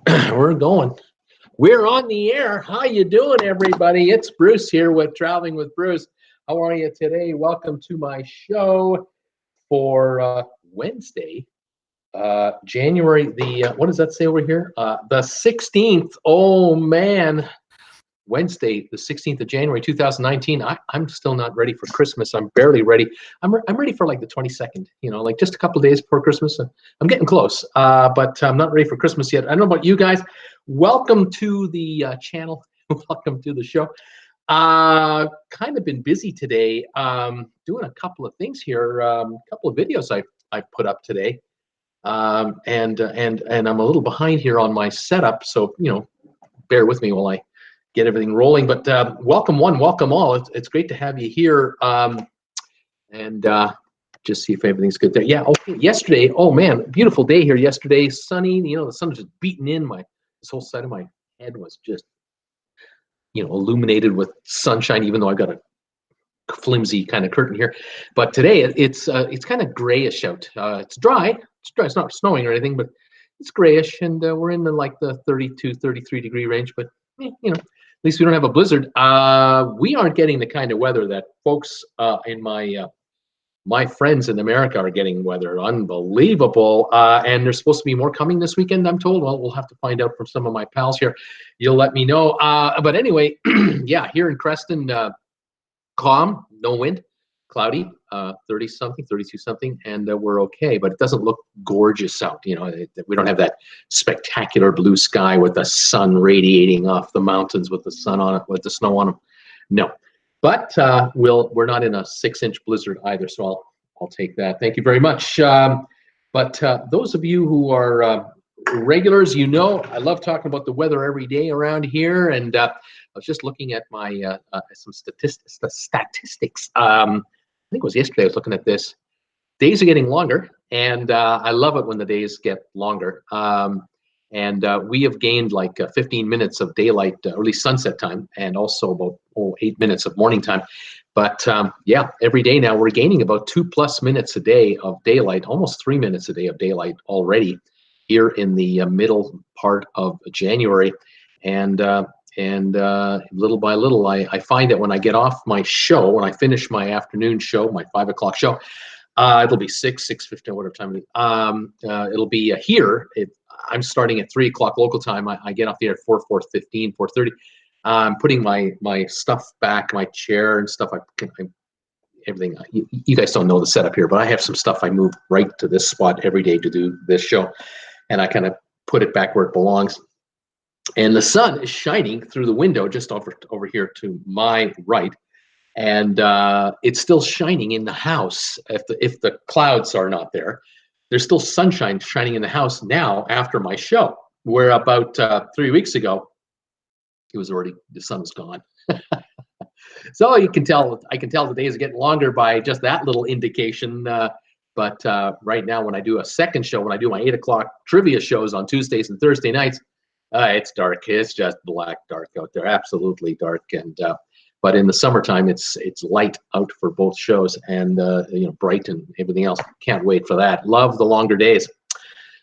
We're going. We're on the air. How you doing, everybody? It's Bruce here with Traveling with Bruce. How are you today? Welcome to my show for Wednesday, January the, what does that say over here? The 16th. Oh, man. Wednesday, the 16th of January, 2019. I'm still not ready for Christmas. I'm barely ready. I'm ready for like the 22nd, like just a couple of days before Christmas. I'm getting close, but I'm not ready for Christmas yet. I don't know about you guys. Welcome to the channel. Welcome to the show. Kind of been busy today, doing a couple of things here, a couple of videos I put up today, and I'm a little behind here on my setup, so bear with me while I get everything rolling. But welcome one, welcome all. It's great to have you here. And just see if everything's good there. Yeah. Okay. Yesterday, oh man, beautiful day here. Yesterday, sunny. The sun was just beating in. This whole side of my head was just illuminated with sunshine. Even though I've got a flimsy kind of curtain here, but today it's kind of grayish out. It's dry. It's dry. It's not snowing or anything, but it's grayish, and we're in the 32, 33 degree range. But at least we don't have a blizzard. We aren't getting the kind of weather that folks in my friends in America are getting. Weather unbelievable, and there's supposed to be more coming this weekend, I'm told. Well, we'll have to find out from some of my pals here. You'll let me know. But anyway, yeah, here in Creston, calm, no wind, cloudy, 30 something, 32 something, and we're okay. But it doesn't look gorgeous out. We don't have that spectacular blue sky with the sun radiating off the mountains with the sun on it, with the snow on them. No, but we're not in a 6-inch blizzard either, so I'll take that. Thank you very much. But those of you who are regulars, I love talking about the weather every day around here, and I was just looking at my some statistics. I think it was yesterday I was looking at this. Days are getting longer, and I love it when the days get longer. And we have gained like 15 minutes of daylight, or at least sunset time, and also about 8 minutes of morning time. But yeah, every day now we're gaining about 2+ minutes a day of daylight, almost 3 minutes a day of daylight already here in the middle part of January. And little by little, I find that when I get off my show, when I finish my afternoon show, my 5 o'clock show, it'll be 6:15, whatever time it is. It'll be here. I'm starting at 3 o'clock local time. I get off the air at 4:15, 4:30. I'm putting my stuff back, my chair and stuff. Everything. You guys don't know the setup here, but I have some stuff I move right to this spot every day to do this show, and I kind of put it back where it belongs. And the sun is shining through the window just over here to my right, and it's still shining in the house. If the clouds are not there, there's still sunshine shining in the house now after my show. Where about 3 weeks ago, the sun was gone. So I can tell the days are getting longer by just that little indication. But right now, when I do a second show, when I do my 8 o'clock trivia shows on Tuesdays and Thursday nights, it's dark. It's just black dark out there, absolutely dark. And but in the summertime, it's light out for both shows, and bright and everything else. Can't wait for that. Love the longer days.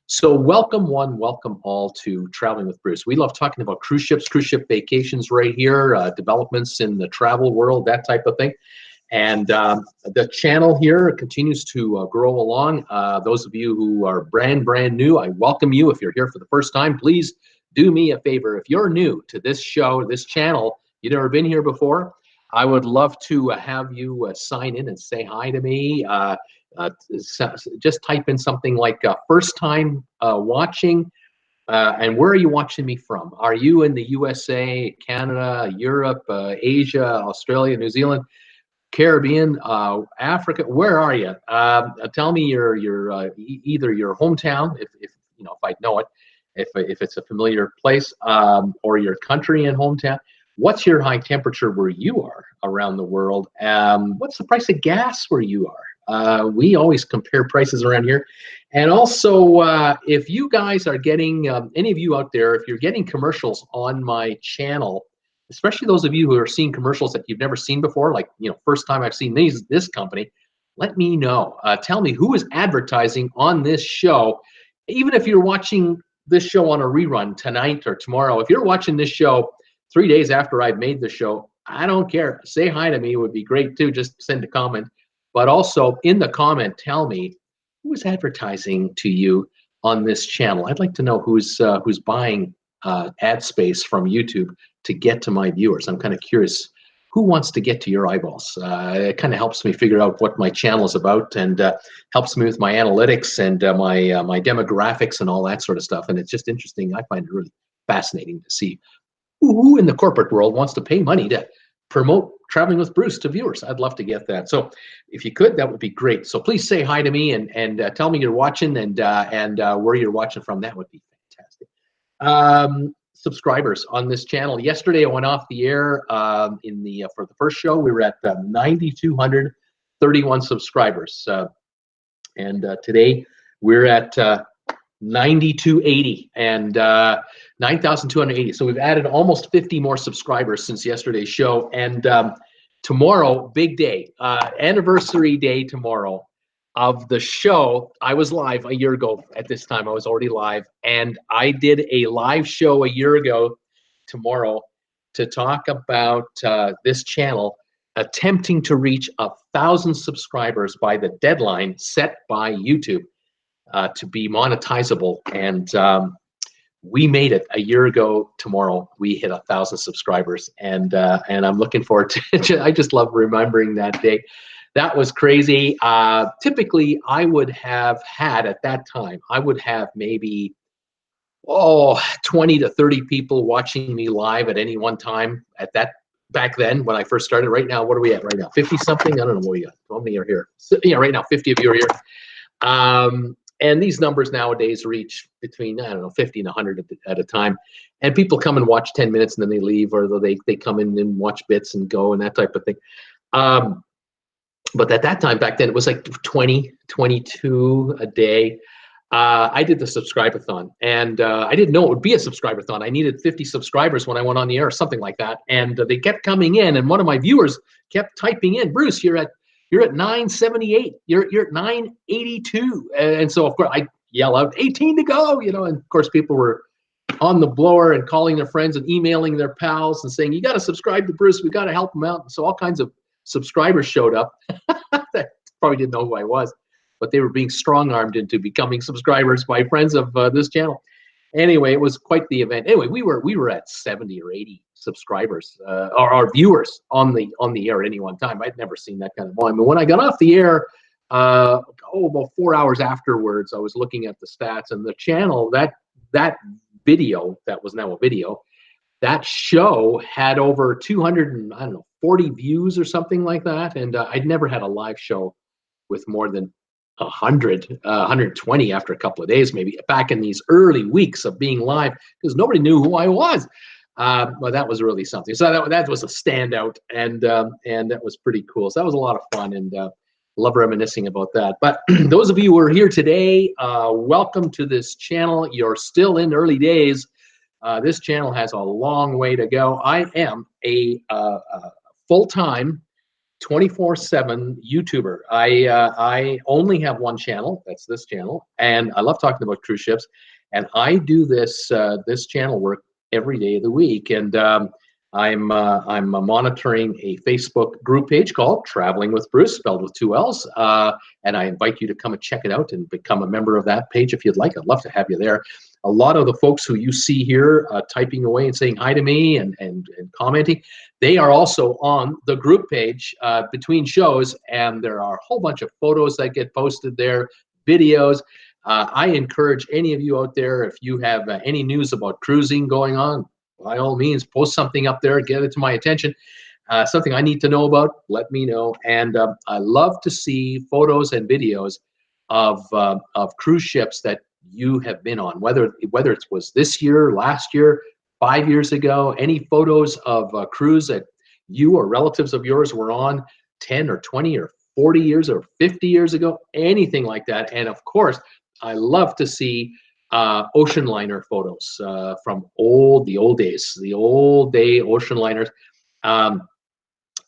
So welcome one, welcome all to Traveling with Bruce. We love talking about cruise ships, cruise ship vacations right here, developments in the travel world, that type of thing. And the channel here continues to grow along. Those of you who are brand new, I welcome you. If you're here for the first time, please do me a favor. If you're new to this show, this channel, you've never been here before, I would love to have you sign in and say hi to me. Just type in something like first time watching, and where are you watching me from? Are you in the USA, Canada, Europe, Asia, Australia, New Zealand, Caribbean, Africa? Where are you? Tell me your either your hometown, if I know it, if it's a familiar place, or your country and hometown. What's your high temperature where you are around the world? What's the price of gas where you are? We always compare prices around here. And also, if you guys are getting, any of you out there, if you're getting commercials on my channel, especially those of you who are seeing commercials that you've never seen before, like, first time I've seen this company, let me know. Tell me who is advertising on this show. Even if you're watching this show on a rerun tonight or tomorrow, if you're watching this show 3 days after I've made the show, I don't care. Say hi to me would be great too. Just send a comment. But also in the comment, tell me who is advertising to you on this channel. I'd like to know who's buying ad space from YouTube to get to my viewers. I'm kind of curious who wants to get to your eyeballs. It kind of helps me figure out what my channel is about, and helps me with my analytics and my demographics and all that sort of stuff. And it's just interesting. I find it really fascinating to see who in the corporate world wants to pay money to promote Traveling with Bruce to viewers. I'd love to get that. So if you could, that would be great. So please say hi to me and tell me you're watching and where you're watching from. That would be fantastic. Subscribers on this channel. Yesterday I went off the air for the first show. We were at 9,231 subscribers, and today we're at 9,280 and 9,280. So we've added almost 50 more subscribers since yesterday's show. And tomorrow, big day, anniversary day tomorrow of the show. I was live a year ago at this time. I was already live, and I did a live show a year ago tomorrow to talk about this channel attempting to reach 1,000 subscribers by the deadline set by YouTube to be monetizable. And we made it a year ago tomorrow. We hit 1,000 subscribers, and I'm looking forward to it. I just love remembering that day. That was crazy. Typically, I would have had at that time, I would have maybe 20 to 30 people watching me live at any one time at that back then when I first started. Right now, what are we at right now? 50 something? I don't know what we got. How many are here? So, yeah, right now 50 of you are here. And these numbers nowadays reach between, I don't know, 50 and 100 at a time. And people come and watch 10 minutes and then they leave, or they come in and watch bits and go and that type of thing. But at that time, back then, it was like 20, 22 a day. I did the subscribe-a-thon, and I didn't know it would be a subscribe-a-thon. I needed 50 subscribers when I went on the air, or something like that. And they kept coming in, and one of my viewers kept typing in, "Bruce, you're at 978. You're at 982." And so of course I yell out, 18 to go, and of course people were on the blower and calling their friends and emailing their pals and saying, "You got to subscribe to Bruce. We got to help him out." And so all kinds of subscribers showed up that probably didn't know who I was, but they were being strong-armed into becoming subscribers by friends of this channel. Anyway, it was quite the event. Anyway, we were at 70 or 80 subscribers, or our viewers on the air at any one time. I'd never seen that kind of volume. But when I got off the air, about 4 hours afterwards, I was looking at the stats, and the channel, that video, that was now a video, that show had over 240 views or something like that. And I'd never had a live show with more than 100, 120 after a couple of days, maybe back in these early weeks of being live, because nobody knew who I was. But that was really something. So that was a standout, and that was pretty cool. So that was a lot of fun, and love reminiscing about that. But those of you who are here today, welcome to this channel. You're still in early days. This channel has a long way to go. I am a full-time 24/7 YouTuber. I only have one channel. That's this channel, and I love talking about cruise ships. And I do this channel work every day of the week. And I'm monitoring a Facebook group page called Traveling with Bruce, spelled with 2 L's. And I invite you to come and check it out and become a member of that page if you'd like. I'd love to have you there. A lot of the folks who you see here typing away and saying hi to me and commenting, they are also on the group page between shows, and there are a whole bunch of photos that get posted there, videos. I encourage any of you out there, if you have any news about cruising going on, by all means, post something up there, get it to my attention. Something I need to know about, let me know. And I love to see photos and videos of cruise ships that you have been on, whether it was this year, last year, 5 years ago, any photos of a cruise that you or relatives of yours were on 10 or 20 or 40 years or 50 years ago, anything like that. And of course, I love to see ocean liner photos from the old days, the old day ocean liners.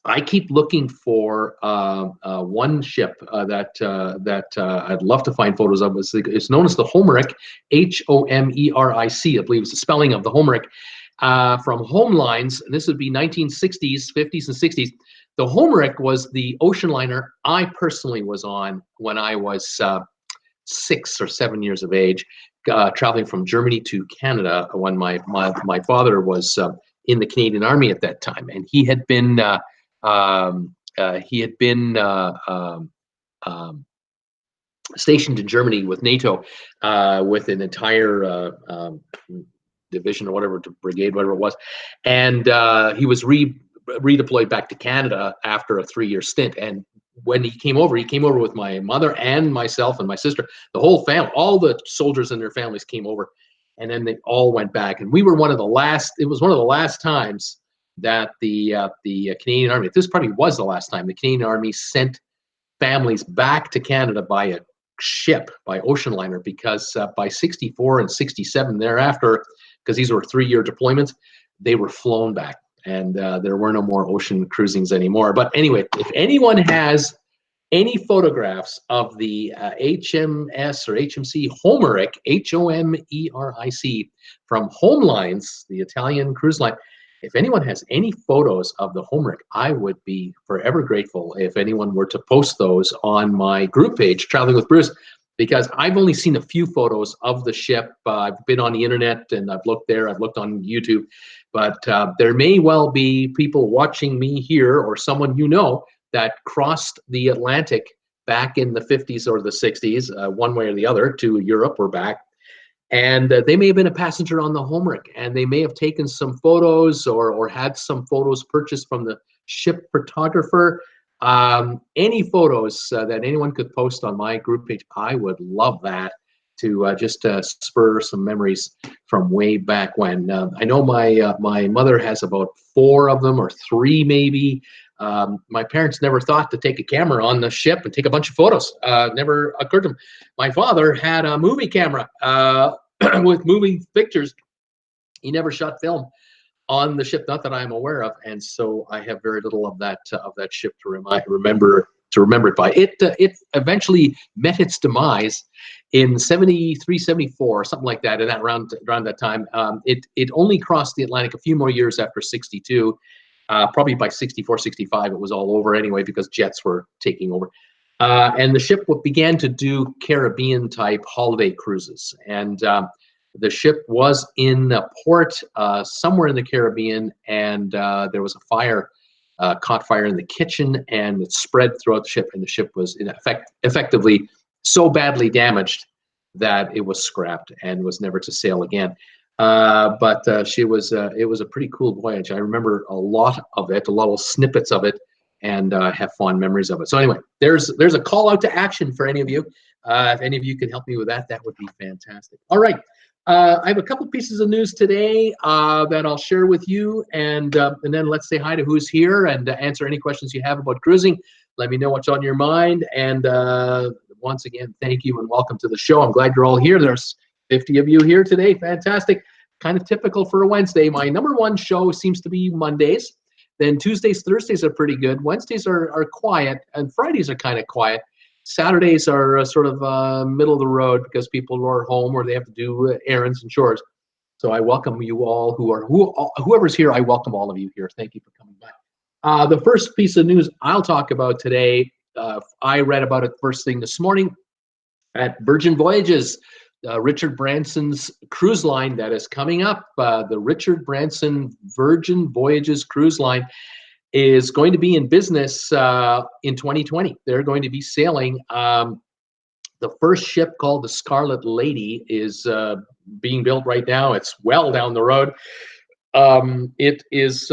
I keep looking for one ship that I'd love to find photos of. It's known as the Homeric, Homeric. I believe is the spelling of the Homeric, from Home Lines. And this would be 1960s, 50s, and 60s. The Homeric was the ocean liner I personally was on when I was 6 or 7 years of age, traveling from Germany to Canada when my father was in the Canadian Army at that time, and he had been stationed in Germany with NATO, with an entire division or whatever, brigade, whatever it was, and he was redeployed back to Canada after a 3-year stint. And when he came over with my mother and myself and my sister, the whole family, all the soldiers and their families came over, and then they all went back. And we were one of the last. It was one of the last times that the Canadian Army, this probably was the last time the Canadian Army sent families back to Canada by a ship, by ocean liner, because by 64 and 67 thereafter, because these were 3-year deployments, they were flown back, and there were no more ocean cruisings anymore. But anyway, if anyone has any photographs of the HMS or HMC Homeric, Homeric, from Home Lines, the Italian cruise line, if anyone has any photos of the Homeric, I would be forever grateful if anyone were to post those on my group page, Traveling with Bruce, because I've only seen a few photos of the ship. I've been on the internet and I've looked there, I've looked on YouTube, but there may well be people watching me here, or someone you know, that crossed the Atlantic back in the 50s or the 60s, one way or the other, to Europe or back. And they may have been a passenger on the Homeric, and they may have taken some photos or had some photos purchased from the ship photographer. Any photos that anyone could post on my group page, I would love that, to just spur some memories from way back when. I know my mother has about 4 of them, or 3 maybe. My parents never thought to take a camera on the ship and take a bunch of photos. Never occurred to them. My father had a movie camera with moving pictures. He never shot film on the ship, not that I'm aware of, and so I have very little of that ship to remember it by. It eventually met its demise in 73, 74, something like that, and around that time. It only crossed the Atlantic a few more years after 62. Probably by 64, 65, it was all over anyway, because jets were taking over. And the ship began to do Caribbean-type holiday cruises. And the ship was in a port somewhere in the Caribbean, and there was a fire, caught fire in the kitchen, and it spread throughout the ship, and the ship was in effectively so badly damaged that it was scrapped and was never to sail again. But it was a pretty cool voyage. I remember a lot of it, a lot of snippets of it, and have fond memories of it. So anyway, there's a call out to action for any of you. If any of you can help me with that, that would be fantastic. All right. I have a couple pieces of news today that I'll share with you, and then let's say hi to who's here and answer any questions you have about cruising. Let me know what's on your mind, and once again, thank you and welcome to the show. I'm glad you're all here. There's 50 of you here today. Fantastic. Kind of typical for a Wednesday. My #1 show seems to be Mondays. Then Tuesdays, Thursdays are pretty good. Wednesdays are quiet, and Fridays are kind of quiet. Saturdays are sort of middle of the road because people are home or they have to do errands and chores. So I welcome you all whoever's here. I welcome all of you here. Thank you for coming by. The first piece of news I'll talk about today, I read about it first thing this morning at Virgin Voyages, Richard Branson's cruise line that is coming up. The Richard Branson Virgin Voyages cruise line is going to be in business in 2020. They're going to be sailing. The first ship, called the Scarlet Lady, is being built right now. It's well down the road. It is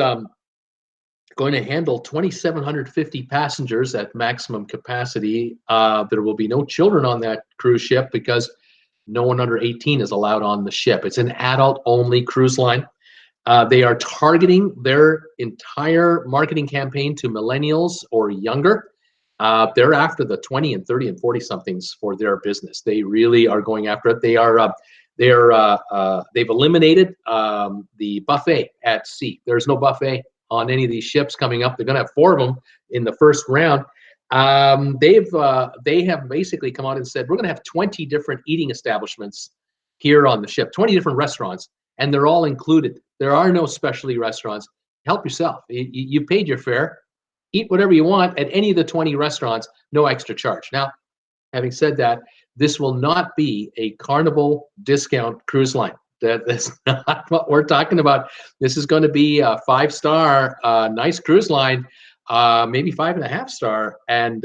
going to handle 2,750 passengers at maximum capacity. There will be no children on that cruise ship because no one under 18 is allowed on the ship. It's an adult-only cruise line. They are targeting their entire marketing campaign to millennials or younger. They're after the 20 and 30 and 40 somethings for their business. They really are going after it. They've eliminated the buffet at sea. There's no buffet on any of these ships coming up. They're going to have 4 of them in the first round. They have basically come out and said, we're going to have 20 different eating establishments here on the ship, 20 different restaurants, and they're all included. There are no specialty restaurants. Help yourself. You paid your fare. Eat whatever you want at any of the 20 restaurants, no extra charge. Now, having said that, this will not be a Carnival discount cruise line. That's not what we're talking about. This is going to be a 5-star, nice cruise line, maybe 5.5 star, and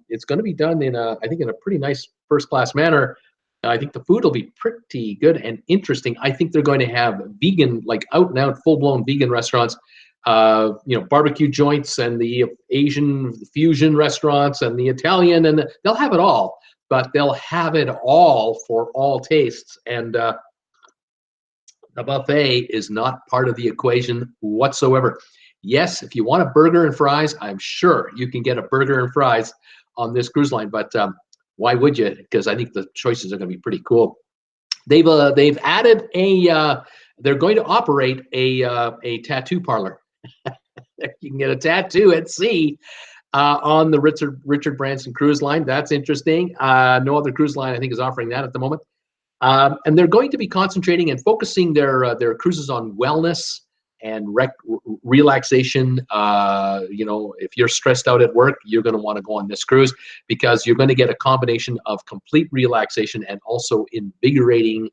it's going to be done in I think in a pretty nice first-class manner. I think the food will be pretty good and interesting. I think they're going to have vegan, like out-and-out, full-blown vegan restaurants. Barbecue joints and the Asian fusion restaurants and the Italian, and they'll have it all, but they'll have it all for all tastes. And the buffet is not part of the equation whatsoever. Yes, if you want a burger and fries, I'm sure you can get a burger and fries on this cruise line, but why would you? Because I think the choices are going to be pretty cool. They've added they're going to operate a tattoo parlor. You can get a tattoo at sea on the Richard Branson cruise line. That's interesting. No other cruise line, I think, is offering that at the moment. And they're going to be concentrating and focusing their cruises on wellness and relaxation. If you're stressed out at work, you're going to want to go on this cruise because you're going to get a combination of complete relaxation and also invigorating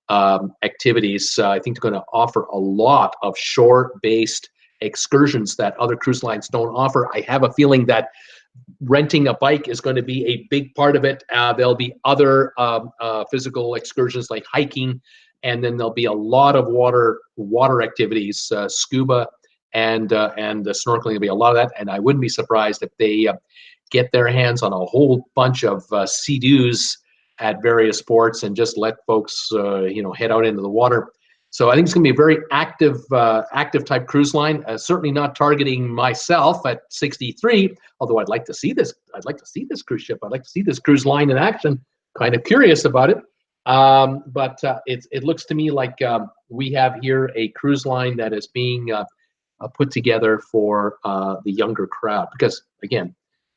activities. I think they're going to offer a lot of shore-based excursions that other cruise lines don't offer. I have a feeling that renting a bike is going to be a big part of it. There'll be other physical excursions like hiking, and then there'll be a lot of water activities, scuba and snorkeling. There'll be a lot of that, and I wouldn't be surprised if they get their hands on a whole bunch of Sea-Doos at various ports and just let folks head out into the water. So I think it's going to be a very active type cruise line. Certainly not targeting myself at 63, although I'd like to see this. I'd like to see this cruise ship. I'd like to see this cruise line in action. Kind of curious about it. But it looks to me like we have here a cruise line that is being put together for the younger crowd. Because again,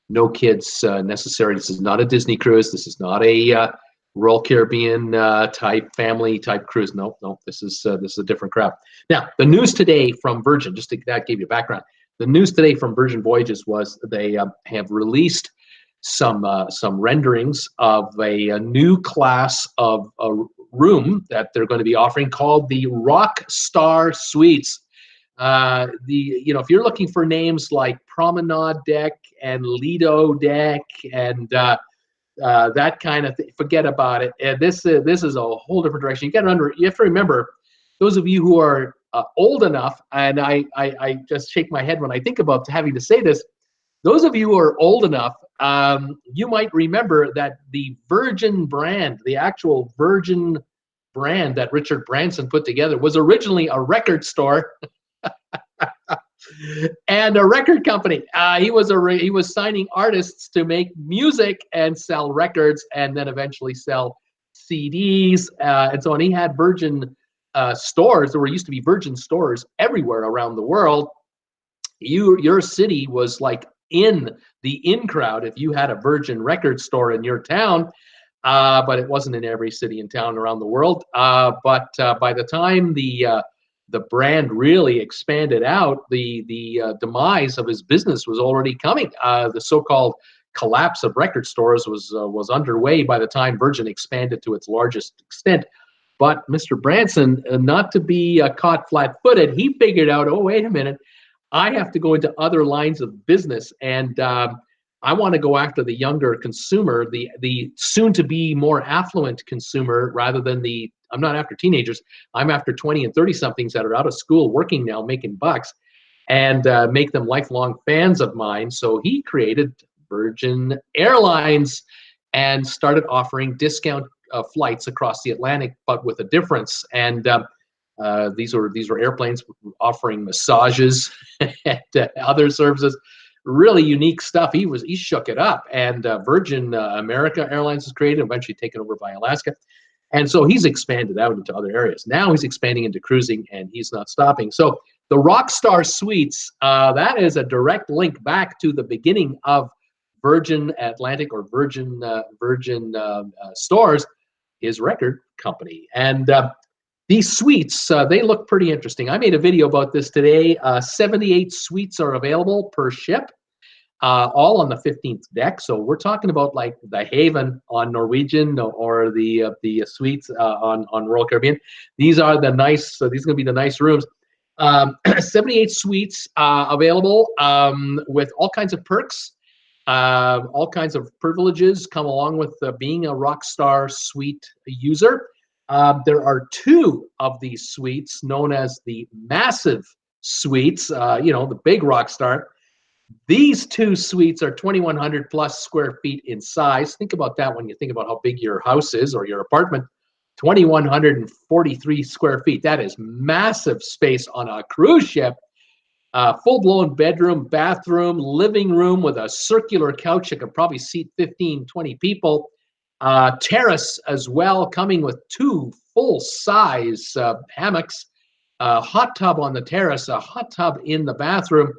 no kids necessary. This is not a Disney cruise. This is not a Royal Caribbean type family type cruise. No, this is a different crowd. Now, the news today from Virgin, that gave you background. The news today from Virgin Voyages was they have released some renderings of a new class of a room that they're going to be offering called the Rock Star Suites. If you're looking for names like Promenade Deck and Lido Deck and that kind of thing, forget about it. And this is a whole different direction. You have to remember, those of you who are old enough, and I just shake my head when I think about having to say this, those of you who are old enough, you might remember that the Virgin brand, the actual Virgin brand that Richard Branson put together, was originally a record store and a record company. He was signing artists to make music and sell records, and then eventually sell CDs and so on. He had Virgin stores. There used to be Virgin stores everywhere around the world. Your city was like in the in crowd if you had a Virgin record store in your town, but it wasn't in every city and town around the world. But by the time the brand really expanded out, the demise of his business was already coming. The so-called collapse of record stores was underway by the time Virgin expanded to its largest extent. But Mr. Branson, not to be caught flat-footed, he figured out, oh, wait a minute, I have to go into other lines of business, and I want to go after the younger consumer, the soon-to-be more affluent consumer, rather than I'm not after teenagers. I'm after 20 and 30-somethings that are out of school, working now, making bucks, and make them lifelong fans of mine. So he created Virgin Airlines and started offering discount flights across the Atlantic, but with a difference. And these were airplanes offering massages and other services. Really unique stuff. He shook it up, and Virgin America Airlines was created, eventually taken over by Alaska. And so he's expanded out into other areas. Now he's expanding into cruising, and he's not stopping. So the Rockstar Suites, that is a direct link back to the beginning of Virgin Atlantic or Virgin Stores, his record company. And these suites, they look pretty interesting. I made a video about this today. 78 suites are available per ship, all on the 15th deck. So we're talking about like the Haven on Norwegian or the suites on Royal Caribbean. These are the nice. So these are going to be the nice rooms. 78 suites available with all kinds of perks, all kinds of privileges come along with being a Rockstar Suite user. There are 2 of these suites known as the massive suites, you know, the big Rockstar. These 2 suites are 2,100 plus square feet in size. Think about that when you think about how big your house is or your apartment. 2,143 square feet. That is massive space on a cruise ship. Full-blown bedroom, bathroom, living room with a circular couch that could probably seat 15, 20 people. Terrace as well, coming with 2 full-size hammocks, a hot tub on the terrace, a hot tub in the bathroom.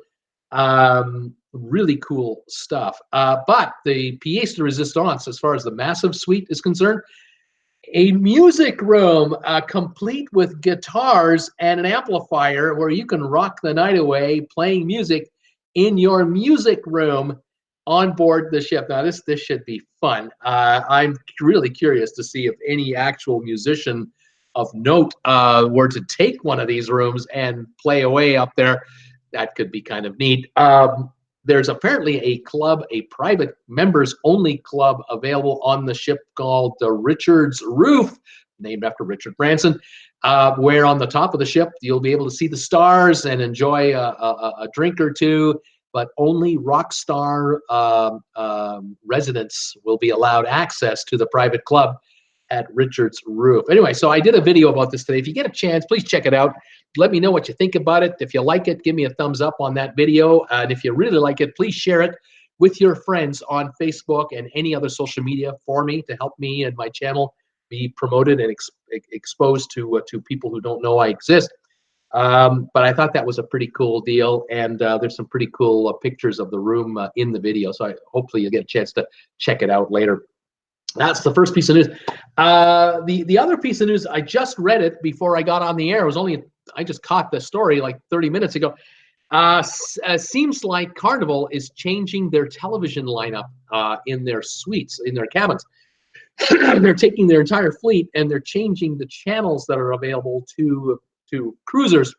Really cool stuff. But the pièce de résistance, as far as the massive suite is concerned, a music room complete with guitars and an amplifier where you can rock the night away playing music in your music room on board the ship. Now, this should be fun. I'm really curious to see if any actual musician of note were to take one of these rooms and play away up there. That could be kind of neat. There's apparently a club, a private members-only club available on the ship called the Richard's Roof, named after Richard Branson, where on the top of the ship you'll be able to see the stars and enjoy a drink or two, but only Rockstar residents will be allowed access to the private club at Richard's Roof. Anyway, so I did a video about this today. If you get a chance, please check it out. Let me know what you think about it. If you like it, give me a thumbs up on that video. And if you really like it, please share it with your friends on Facebook and any other social media for me to help me and my channel be promoted and exposed to people who don't know I exist. But I thought that was a pretty cool deal, and there's some pretty cool pictures of the room in the video. So hopefully you'll get a chance to check it out later. That's the first piece of news. The other piece of news, I just read it before I got on the air. It was only, I just caught the story like 30 minutes ago. Seems like Carnival is changing their television lineup in their suites, in their cabins. They're taking their entire fleet and they're changing the channels that are available to cruisers.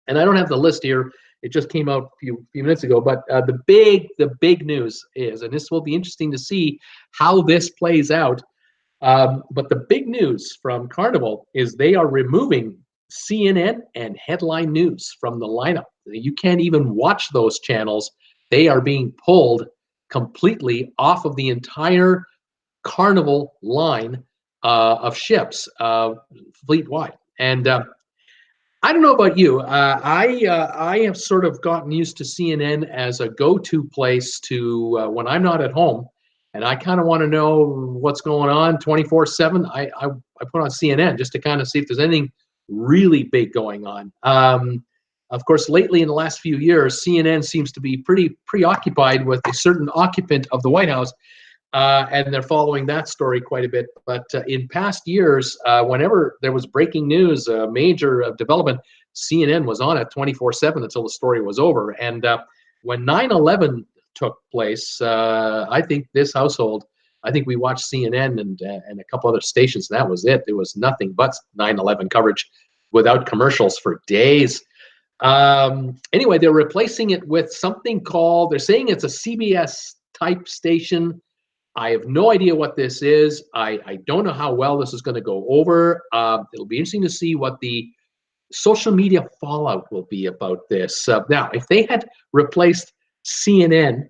And I don't have the list here. It just came out a few minutes ago. But the big news is, and this will be interesting to see how this plays out. But the big news from Carnival is they are removing CNN and Headline News from the lineup. You can't even watch those channels. They are being pulled completely off of the entire Carnival line of ships fleet-wide. And I don't know about you. I have sort of gotten used to CNN as a go-to place to when I'm not at home and I kind of want to know what's going on 24/7. I put on CNN just to kind of see if there's anything really big going on. Of course, lately in the last few years, CNN seems to be pretty preoccupied with a certain occupant of the White House, and they're following that story quite a bit. But in past years, whenever there was breaking news, a major development, CNN was on it 24/7 until the story was over. And when 9/11 took place, I think this household, I think we watched CNN and a couple other stations, and that was it. There was nothing but 9/11 coverage without commercials for days. Anyway, they're replacing it with something called, they're saying it's a CBS type station. I have no idea what this is. I don't know how well this is going to go over. It'll be interesting to see what the social media fallout will be about this. Now, if they had replaced CNN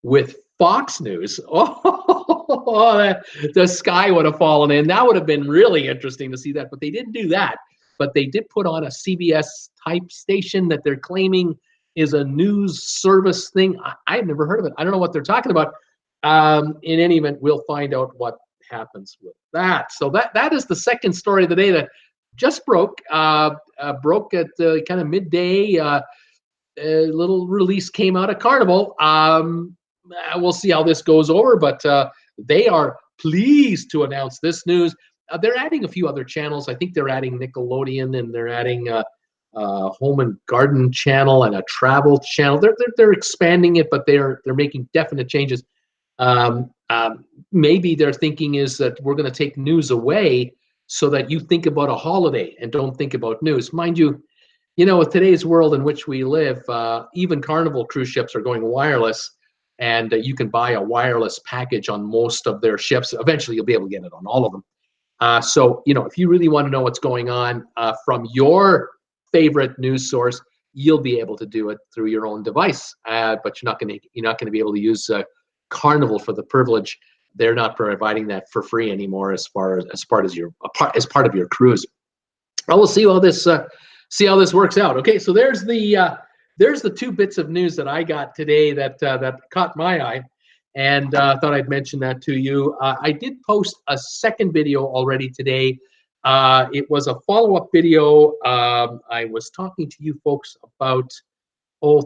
with Fox News, the sky would have fallen in. That would have been really interesting to see that, but they didn't do that. But they did put on a CBS type station that they're claiming is a news service thing. I've never heard of it. I don't know what they're talking about. In any event, we'll find out what happens with that. So that is the second story of the day that just broke. Broke at kind of midday. A little release came out of Carnival. We'll see how this goes over, but they are pleased to announce this news. They're adding a few other channels. I think they're adding Nickelodeon, and they're adding home and garden channel and a travel channel. They're expanding it, but they're making definite changes. Maybe their thinking is that we're going to take news away so that you think about a holiday and don't think about news. Mind you, with today's world in which we live, even Carnival cruise ships are going wireless, and you can buy a wireless package on most of their ships. Eventually, you'll be able to get it on all of them. So, if you really want to know what's going on from your favorite news source, you'll be able to do it through your own device. But you're not going to be able to use Carnival for the privilege. They're not providing that for free anymore as part of your cruise. Well, we'll see how this works out. Okay, so there's the two bits of news that I got today that caught my eye, and thought I'd mention that to you. I did post a second video already today. It was a follow-up video. I was talking to you folks about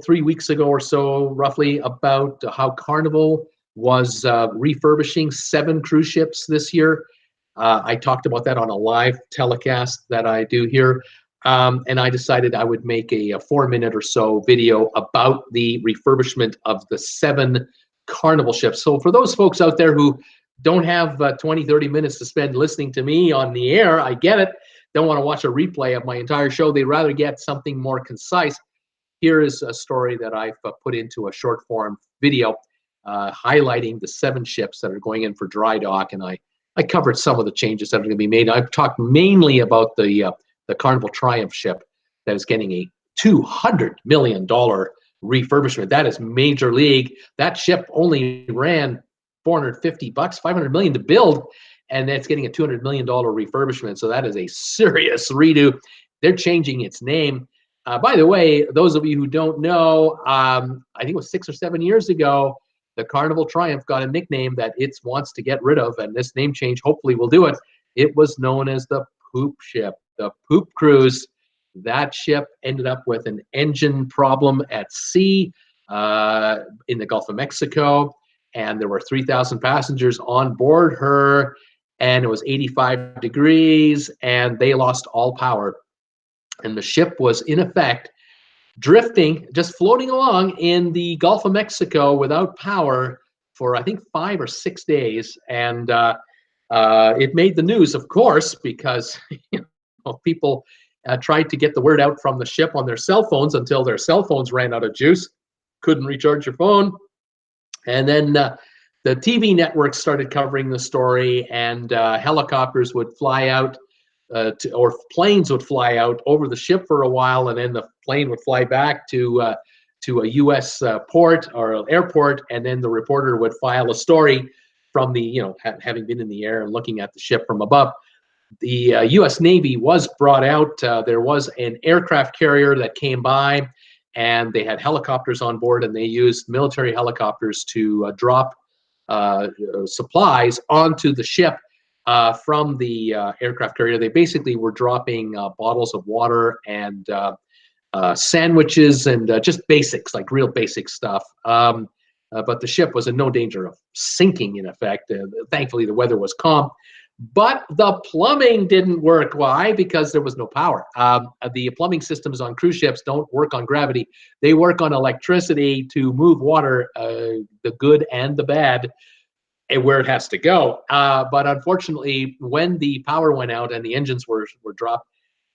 3 weeks ago or so, roughly, about how Carnival was refurbishing 7 cruise ships this year. I talked about that on a live telecast that I do here. And I decided I would make a 4-minute or so video about the refurbishment of the 7 Carnival ships. So for those folks out there who don't have 20, 30 minutes to spend listening to me on the air, I get it. Don't want to watch a replay of my entire show. They'd rather get something more concise. Here is a story that I've put into a short form video highlighting the 7 ships that are going in for dry dock. And I covered some of the changes that are going to be made. I've talked mainly about the Carnival Triumph ship that is getting a $200 million refurbishment. That is major league. That ship only ran $450, $500 million to build, and it's getting a $200 million refurbishment. So that is a serious redo. They're changing its name. By the way, those of you who don't know, I think it was 6 or 7 years ago, the Carnival Triumph got a nickname that it wants to get rid of, and this name change hopefully will do it. It was known as the Poop Ship, the Poop Cruise. That ship ended up with an engine problem at sea in the Gulf of Mexico, and there were 3,000 passengers on board her, and it was 85 degrees, and they lost all power. And the ship was, in effect, drifting, just floating along in the Gulf of Mexico without power for, I think, 5 or 6 days. And it made the news, of course, because people tried to get the word out from the ship on their cell phones until their cell phones ran out of juice. Couldn't recharge your phone. And then the TV networks started covering the story, and helicopters would fly out, or planes would fly out over the ship for a while, and then the plane would fly back to a U.S. port or airport, and then the reporter would file a story from the, having been in the air and looking at the ship from above. The U.S. Navy was brought out. There was an aircraft carrier that came by, and they had helicopters on board, and they used military helicopters to drop supplies onto the ship from the aircraft carrier. They basically were dropping bottles of water and sandwiches and just basics, like real basic stuff. But the ship was in no danger of sinking, in effect. Thankfully, the weather was calm. But the plumbing didn't work. Why? Because there was no power. The plumbing systems on cruise ships don't work on gravity. They work on electricity to move water, the good and the bad, and where it has to go. But unfortunately, when the power went out and the engines were dropped,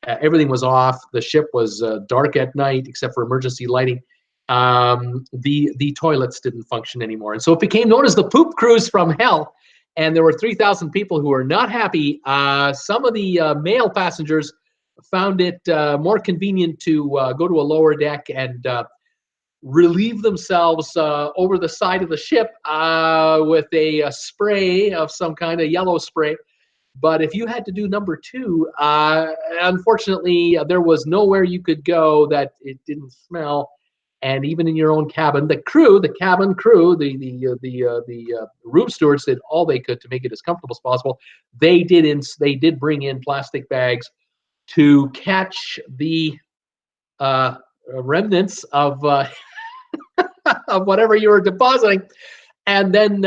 everything was off. The ship was dark at night, except for emergency lighting. The toilets didn't function anymore. And so it became known as the Poop Cruise from Hell. And there were 3,000 people who were not happy. Some of the male passengers found it more convenient to go to a lower deck and relieve themselves over the side of the ship with a spray of some kind of yellow spray. But if you had to do number 2, unfortunately, there was nowhere you could go that it didn't smell. and even in your own cabin, the cabin crew, the room stewards did all they could to make it as comfortable as possible. They did bring in plastic bags to catch the remnants of of whatever you were depositing. And then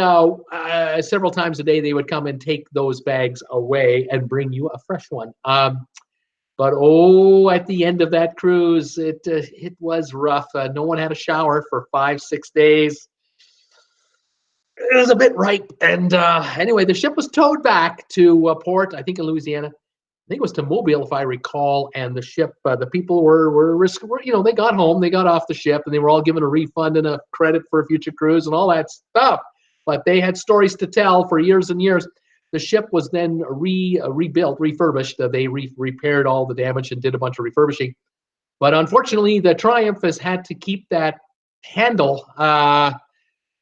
several times a day, they would come and take those bags away and bring you a fresh one. But oh, at the end of that cruise, it was rough. No one had a shower for 5-6 days. It was a bit ripe. And anyway, the ship was towed back to port, I think in Louisiana. I think it was to Mobile, if I recall. And the ship, the people were, you know, they got home, they got off the ship, and they were all given a refund and a credit for a future cruise and all that stuff. But they had stories to tell for years and years. The ship was then rebuilt, refurbished. They repaired all the damage and did a bunch of refurbishing. But unfortunately, the Triumph has had to keep that handle,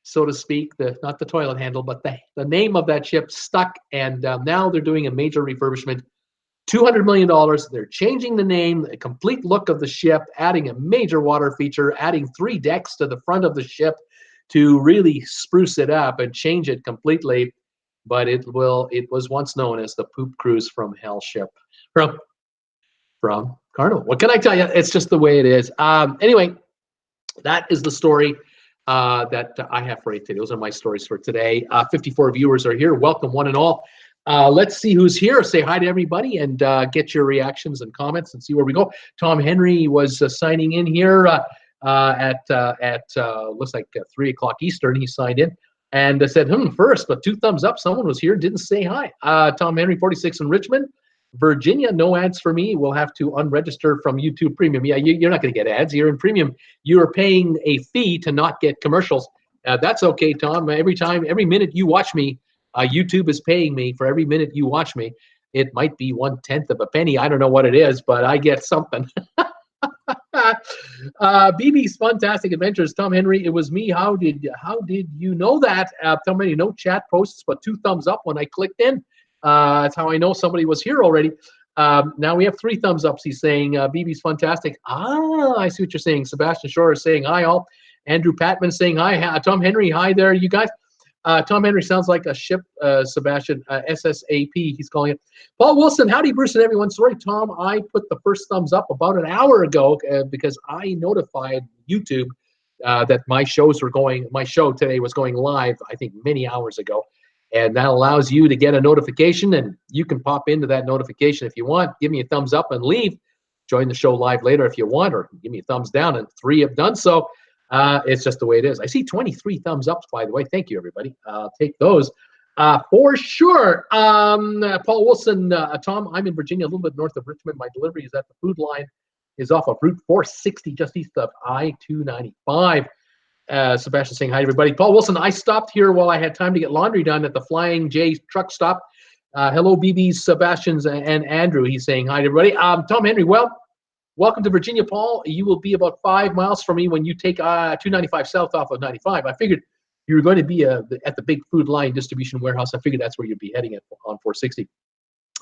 so to speak, not the toilet handle, but the name of that ship stuck. And now they're doing a major refurbishment. $200 million. They're changing the name, the complete look of the ship, adding a major water feature, adding 3 decks to the front of the ship to really spruce it up and change it completely. But it was once known as the Poop Cruise from Hell ship from Carnival. What can I tell you? It's just the way it is. Anyway, that is the story that I have for you today. Those are my stories for today. 54 viewers are here. Welcome, one and all. Let's see who's here. Say hi to everybody and get your reactions and comments and see where we go. Tom Henry was signing in here at looks like 3 o'clock Eastern. He signed in and said, first, but 2 thumbs up. Someone was here, didn't say hi. Tom Henry, 46 in Richmond, Virginia. No ads for me. We'll have to unregister from YouTube Premium. Yeah, you're not going to get ads. You're in Premium. You are paying a fee to not get commercials. That's okay, Tom. Every minute you watch me, YouTube is paying me for every minute you watch me. It might be 1/10 of a penny. I don't know what it is, but I get something. BB's Fantastic Adventures. Tom Henry, it was me. How did you know that? Tom Henry, no chat posts, but 2 thumbs up when I clicked in. That's how I know somebody was here already. Now we have 3 thumbs ups. He's saying BB's Fantastic. I see what you're saying. Sebastian Shore is saying hi all. Andrew Patman saying hi. Tom Henry, hi there, you guys. Tom Henry sounds like a ship, Sebastian, SSAP, he's calling it. Paul Wilson, howdy, Bruce and everyone. Sorry, Tom, I put the first thumbs up about an hour ago because I notified YouTube that my show today was going live, I think, many hours ago. And that allows you to get a notification, and you can pop into that notification if you want. Give me a thumbs up and leave. Join the show live later if you want, or give me a thumbs down, and 3 have done so. It's just the way it is. I see 23 thumbs up, by the way. Thank you, everybody. I'll take those for sure. Paul Wilson, Tom, I'm in Virginia, a little bit north of Richmond. My delivery is at the food line, is off of Route 460, just east of I-295. Sebastian saying hi, everybody. Paul Wilson, I stopped here while I had time to get laundry done at the Flying J truck stop. Hello, BB's, Sebastian's, and Andrew. He's saying hi to everybody. Tom Henry, welcome to Virginia, Paul. You will be about 5 miles from me when you take 295 south off of 95. I figured you were going to be at the big food line distribution warehouse. I figured that's where you'd be heading on 460.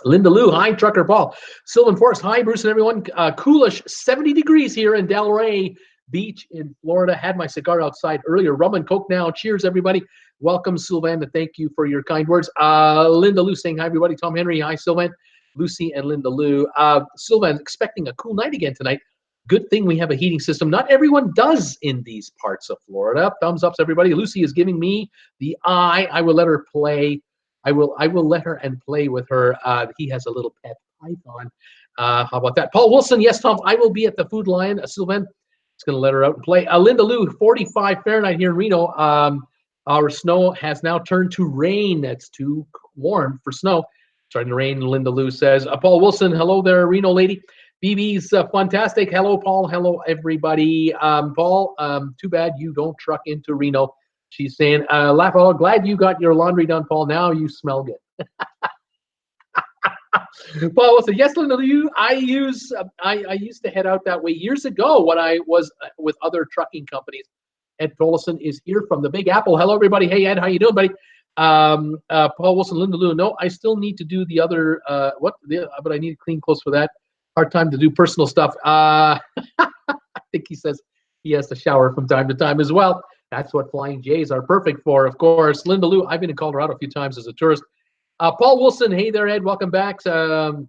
Linda Lou, hi, Trucker Paul. Sylvan Forest, hi, Bruce and everyone. Coolish, 70 degrees here in Delray Beach in Florida. Had my cigar outside earlier. Rum and Coke now. Cheers, everybody. Welcome, Sylvan, and thank you for your kind words. Linda Lou saying hi, everybody. Tom Henry, hi, Sylvan. Lucy and Linda Lou. Sylvan, expecting a cool night again tonight. Good thing we have a heating system. Not everyone does in these parts of Florida. Thumbs ups, everybody. Lucy is giving me the eye. I will let her play. I will let her and play with her. He has a little pet python. How about that? Paul Wilson, yes, Tom, I will be at the food line. Sylvan is going to let her out and play. Linda Lou, 45 Fahrenheit here in Reno. Our snow has now turned to rain. It's too warm for snow. Starting to rain, Linda Lou says. Paul Wilson, hello there, Reno lady. BB's fantastic. Hello, Paul. Hello, everybody. Paul, too bad you don't truck into Reno. She's saying, laugh out. Glad you got your laundry done, Paul. Now you smell good. Paul Wilson, yes, Linda Lou. I used to head out that way years ago when I was with other trucking companies. Ed Tolleson is here from the Big Apple. Hello, everybody. Hey, Ed, how you doing, buddy? Paul Wilson, Linda Lou, no, I still need to do the other, but I need to clean clothes for that. Hard time to do personal stuff. I think he says He has to shower from time to time as well. That's what Flying J's are perfect for, of course. Linda Lou, I've been in Colorado a few times as a tourist. Paul Wilson, hey there, Ed, welcome back. Paul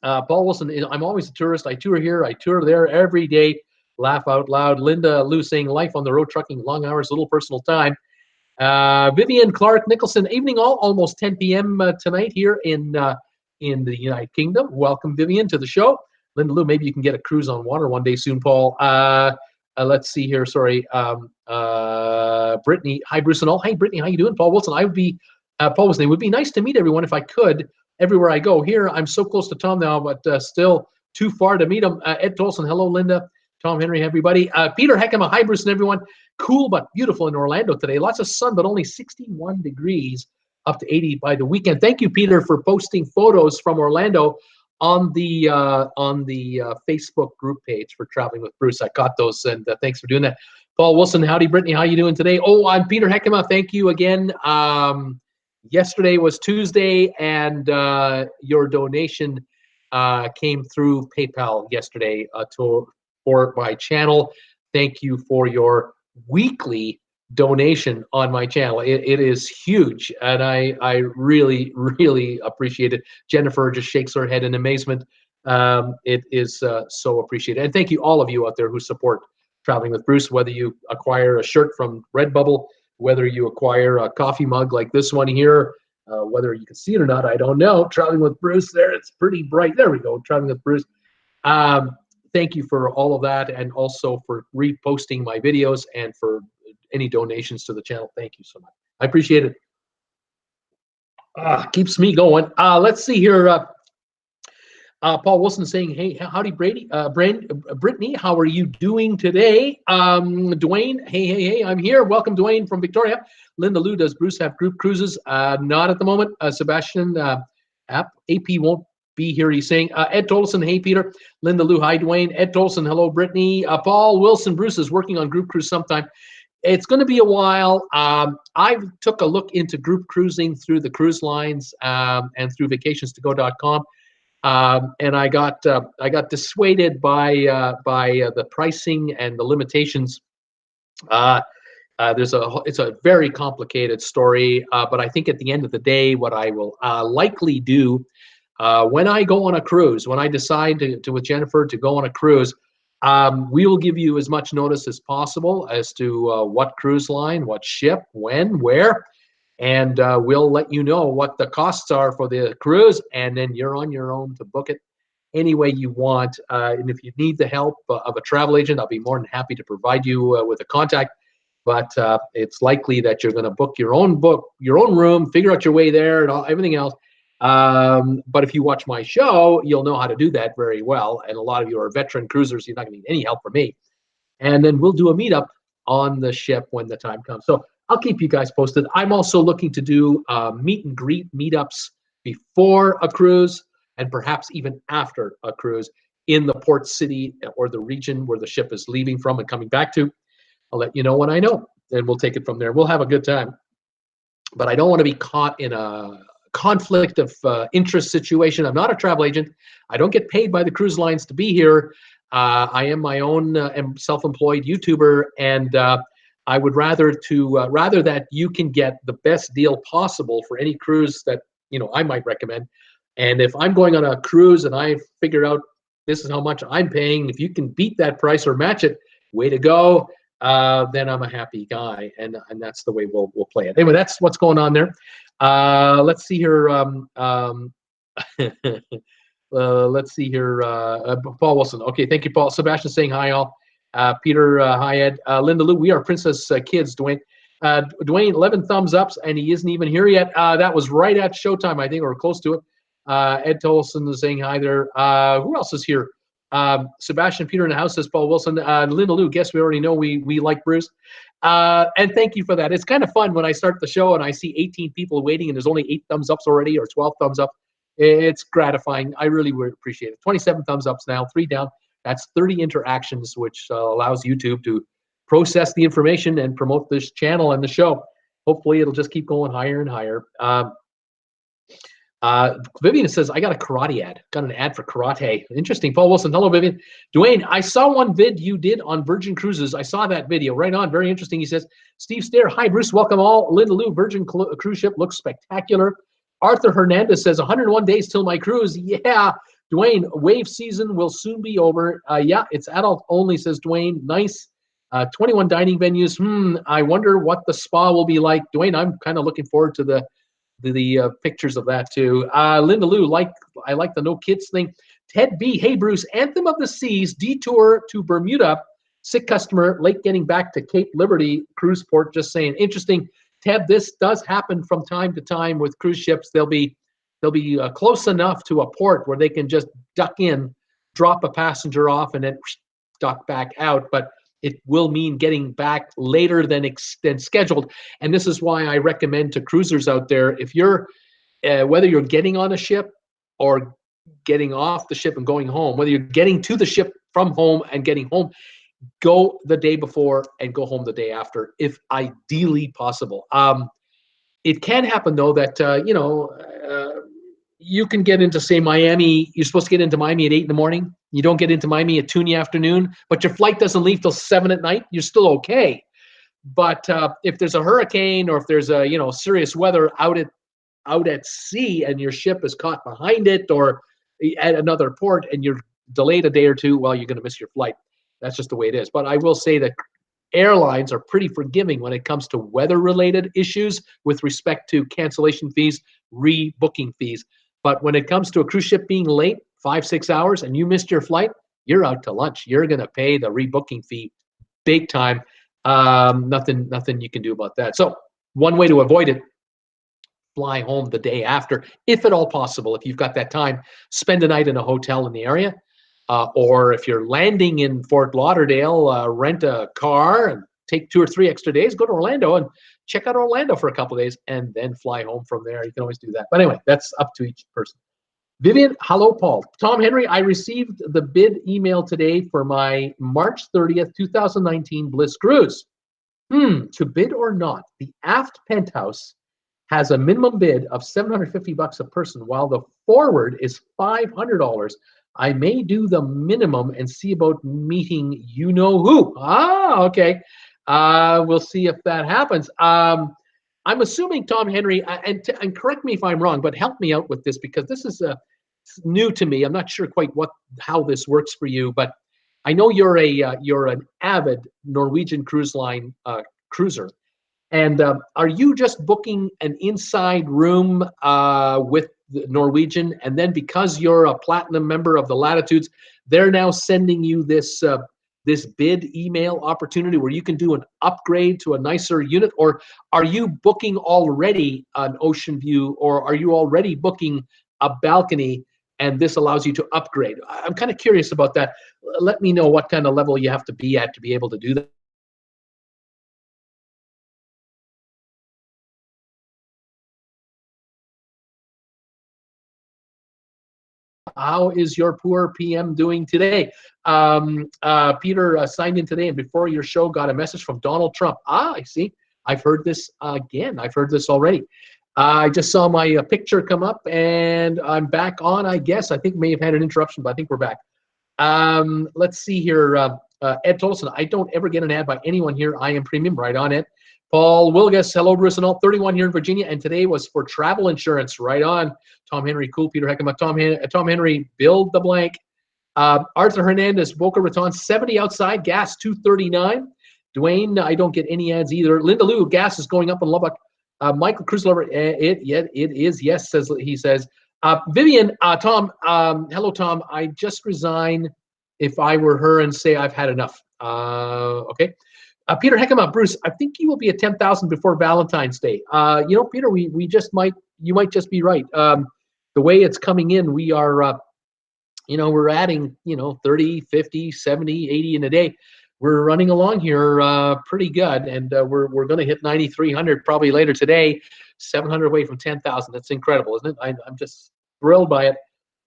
Wilson, I'm always a tourist. I tour here, I tour there every day. Laugh out loud. Linda Lou saying life on the road, trucking, long hours, little personal time. Vivian Clark Nicholson, evening all, almost 10 p.m. Tonight here in the United Kingdom. Welcome, Vivian, to the show. Linda Lou, maybe you can get a cruise on water one day soon, Paul. Let's see here. Sorry, Brittany. Hi, Bruce and all. Hey, Brittany, how you doing? Paul Wilson. I would be Paul Wilson. It would be nice to meet everyone if I could. Everywhere I go. Here, I'm so close to Tom now, but still too far to meet him. Ed Tolson. Hello, Linda. Tom Henry, everybody. Peter Heckema. Hi, Bruce and everyone. Cool but beautiful in Orlando today. Lots of sun, but only 61 degrees. Up to 80 by the weekend. Thank you, Peter, for posting photos from Orlando on the Facebook group page for Traveling with Bruce. I caught those, and thanks for doing that. Paul Wilson, howdy, Brittany. How you doing today? Oh, I'm Peter Heckema. Thank you again. Yesterday was Tuesday, and your donation came through PayPal yesterday for my channel. Thank you for your weekly donation on my channel. It is huge, and I really, really appreciate it. Jennifer just shakes her head in amazement. It is so appreciated. And thank you, all of you out there who support Traveling with Bruce, whether you acquire a shirt from RedBubble, whether you acquire a coffee mug like this one here, whether you can see it or not, I don't know. Traveling with Bruce there, it's pretty bright. There we go, Traveling with Bruce. Thank you for all of that, and also for reposting my videos and for any donations to the channel. Thank you so much. I appreciate it. Keeps me going. Let's see here. Paul Wilson saying, hey, howdy, Brady. Brittany, how are you doing today? Dwayne, hey, I'm here. Welcome, Dwayne from Victoria. Linda Lou, does Bruce have group cruises? Not at the moment. Sebastian, AP won't be here, he's saying. Ed Tolson, hey, Peter. Linda Lou, hi, Dwayne. Ed Tolson, hello, Brittany. Paul Wilson, Bruce is working on group cruise sometime. It's going to be a while. I took a look into group cruising through the cruise lines and through vacations2go.com. And I got dissuaded by the pricing and the limitations. It's a very complicated story, but I think at the end of the day, what I will likely do when I go on a cruise, when I decide to with Jennifer to go on a cruise, we will give you as much notice as possible as to what cruise line, what ship, when, where. And we'll let you know what the costs are for the cruise, and then you're on your own to book it any way you want. And if you need the help of a travel agent, I'll be more than happy to provide you with a contact. But it's likely that you're going to book your own room, figure out your way there, and everything else. But if you watch my show, you'll know how to do that very well. And a lot of you are veteran cruisers, you're not going to need any help from me. And then we'll do a meetup on the ship when the time comes. So I'll keep you guys posted. I'm also looking to do meet and greet meetups before a cruise and perhaps even after a cruise in the port city or the region where the ship is leaving from and coming back to. I'll let you know when I know, and we'll take it from there. We'll have a good time. But I don't want to be caught in a conflict of interest situation. I'm not a travel agent. I don't get paid by the cruise lines to be here. I am my own self-employed YouTuber, and I would rather that you can get the best deal possible for any cruise that I might recommend. And if I'm going on a cruise and I figure out this is how much I'm paying, if you can beat that price or match it, way to go. Then I'm a happy guy, and that's the way we'll play it. Anyway, that's what's going on there. Let's see here. Let's see here. Paul Wilson. Okay, thank you, Paul. Sebastian saying hi, all. Peter, hi, Ed. Linda Lou, we are princess kids, Dwayne. Dwayne, 11 thumbs ups, and he isn't even here yet. That was right at showtime, I think, or close to it. Ed Tolson is saying hi there. Who else is here? Sebastian, Peter in the house, says Paul Wilson. Linda Lou, guess we already know we like Bruce. And thank you for that. It's kind of fun when I start the show and I see 18 people waiting and there's only 8 thumbs ups already or 12 thumbs up. It's gratifying. I really would appreciate it. 27 thumbs ups now, 3 down. That's 30 interactions, which allows YouTube to process the information and promote this channel and the show. Hopefully, it'll just keep going higher and higher. Vivian says, I got a karate ad. Got an ad for karate. Interesting. Paul Wilson. Hello, Vivian. Dwayne, I saw one vid you did on Virgin Cruises. I saw that video. Right on. Very interesting. He says, Steve Stair. Hi, Bruce. Welcome all. Linda Lou, Virgin cruise ship looks spectacular. Arthur Hernandez says, 101 days till my cruise. Yeah. Dwayne, wave season will soon be over. Yeah, it's adult only, says Dwayne. Nice. 21 dining venues. I wonder what the spa will be like. Dwayne, I'm kind of looking forward to the pictures of that too. Linda Lou, I like the no kids thing. Ted B, hey Bruce, Anthem of the Seas, detour to Bermuda, sick customer, late getting back to Cape Liberty cruise port. Just saying, interesting. Ted, this does happen from time to time with cruise ships. They'll be close enough to a port where they can just duck in, drop a passenger off, and then duck back out. But it will mean getting back later than scheduled. And this is why I recommend to cruisers out there, if you're, whether you're getting on a ship or getting off the ship and going home, whether you're getting to the ship from home and getting home, go the day before and go home the day after, if ideally possible. It can happen, though, that, you can get into, say, Miami. You're supposed to get into Miami at 8 in the morning. You don't get into Miami at 2 in the afternoon, but your flight doesn't leave till 7 at night. You're still okay. But if there's a hurricane or if there's a serious weather out at sea and your ship is caught behind it or at another port and you're delayed a day or two, well, you're going to miss your flight. That's just the way it is. But I will say that airlines are pretty forgiving when it comes to weather-related issues with respect to cancellation fees, rebooking fees. But when it comes to a cruise ship being late 5-6 hours and you missed your flight, you're out to lunch. You're going to pay the rebooking fee big time. Nothing you can do about that. So one way to avoid it, fly home the day after, if at all possible. If you've got that time, spend a night in a hotel in the area. Or if you're landing in Fort Lauderdale, rent a car and take 2 or 3 extra days, go to Orlando and check out Orlando for a couple of days and then fly home from there. You can always do that. But anyway, that's up to each person. Vivian, hello, Paul. Tom Henry, I received the bid email today for my March 30th, 2019 Bliss Cruise. To bid or not, the aft penthouse has a minimum bid of $750 a person, while the forward is $500. I may do the minimum and see about meeting you-know-who. Okay. We'll see if that happens. I'm assuming, Tom Henry, and correct me if I'm wrong, but help me out with this because this is new to me. I'm not sure quite how this works for you, but I know you're an avid Norwegian Cruise Line cruiser. And are you just booking an inside room with Norwegian, and then because you're a platinum member of the Latitudes, they're now sending you this bid email opportunity where you can do an upgrade to a nicer unit? Or are you booking already an ocean view, or are you already booking a balcony and this allows you to upgrade? I'm kind of curious about that. Let me know what kind of level you have to be at to be able to do that. How is your poor PM doing today? Peter signed in today, and before your show got a message from Donald Trump. I see. I've heard this again. I've heard this already. I just saw my picture come up, and I'm back on, I guess. I think may have had an interruption, but I think we're back. Let's see here. Ed Tolson, I don't ever get an ad by anyone here. I am premium. Right on it. Paul Wilgus, hello, Bruce and all. 31 here in Virginia, and today was for travel insurance. Right on. Tom Henry, cool. Peter Heckema, Tom Henry, build the blank. Arthur Hernandez, Boca Raton, 70 outside, gas 239. Dwayne, I don't get any ads either. Linda Lou, gas is going up in Lubbock. Michael Cruise Lover, it is, yes, he says. Vivian, Tom, hello, Tom. I just resign if I were her and say I've had enough. Okay. Peter Heckema, Bruce, I think you will be at 10,000 before Valentine's Day. Peter, you might just be right. The way it's coming in, we are, we're adding, 30, 50, 70, 80 in a day. We're running along here pretty good, and we're going to hit 9,300 probably later today, 700 away from 10,000. That's incredible, isn't it? I'm just thrilled by it,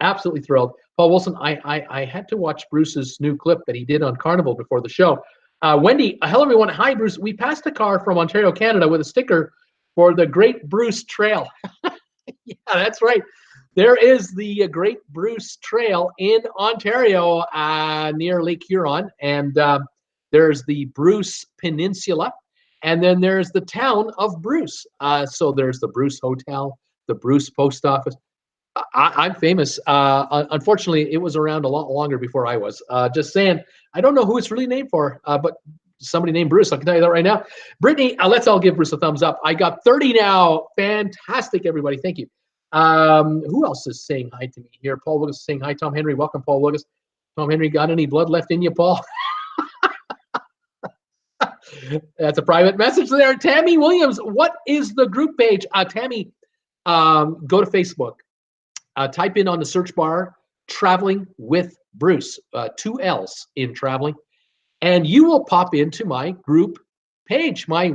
absolutely thrilled. Paul Wilson, I had to watch Bruce's new clip that he did on Carnival before the show. Wendy, hello everyone. Hi, Bruce. We passed a car from Ontario, Canada with a sticker for the Great Bruce Trail. Yeah, that's right. There is the Great Bruce Trail in Ontario near Lake Huron, and there's the Bruce Peninsula, and then there's the town of Bruce. So there's the Bruce Hotel, the Bruce Post Office. I'm famous. Unfortunately, it was around a lot longer before I was. Just saying, I don't know who it's really named for, but somebody named Bruce. I can tell you that right now. Brittany, let's all give Bruce a thumbs up. I got 30 now. Fantastic, everybody. Thank you. Who else is saying hi to me here? Paul Willis is saying hi. Tom Henry, welcome, Paul Willis. Tom Henry, got any blood left in you, Paul? That's a private message there. Tammy Williams, what is the group page? Tammy, go to Facebook. Type in on the search bar, Traveling with Bruce, 2 L's in traveling, and you will pop into my group page, my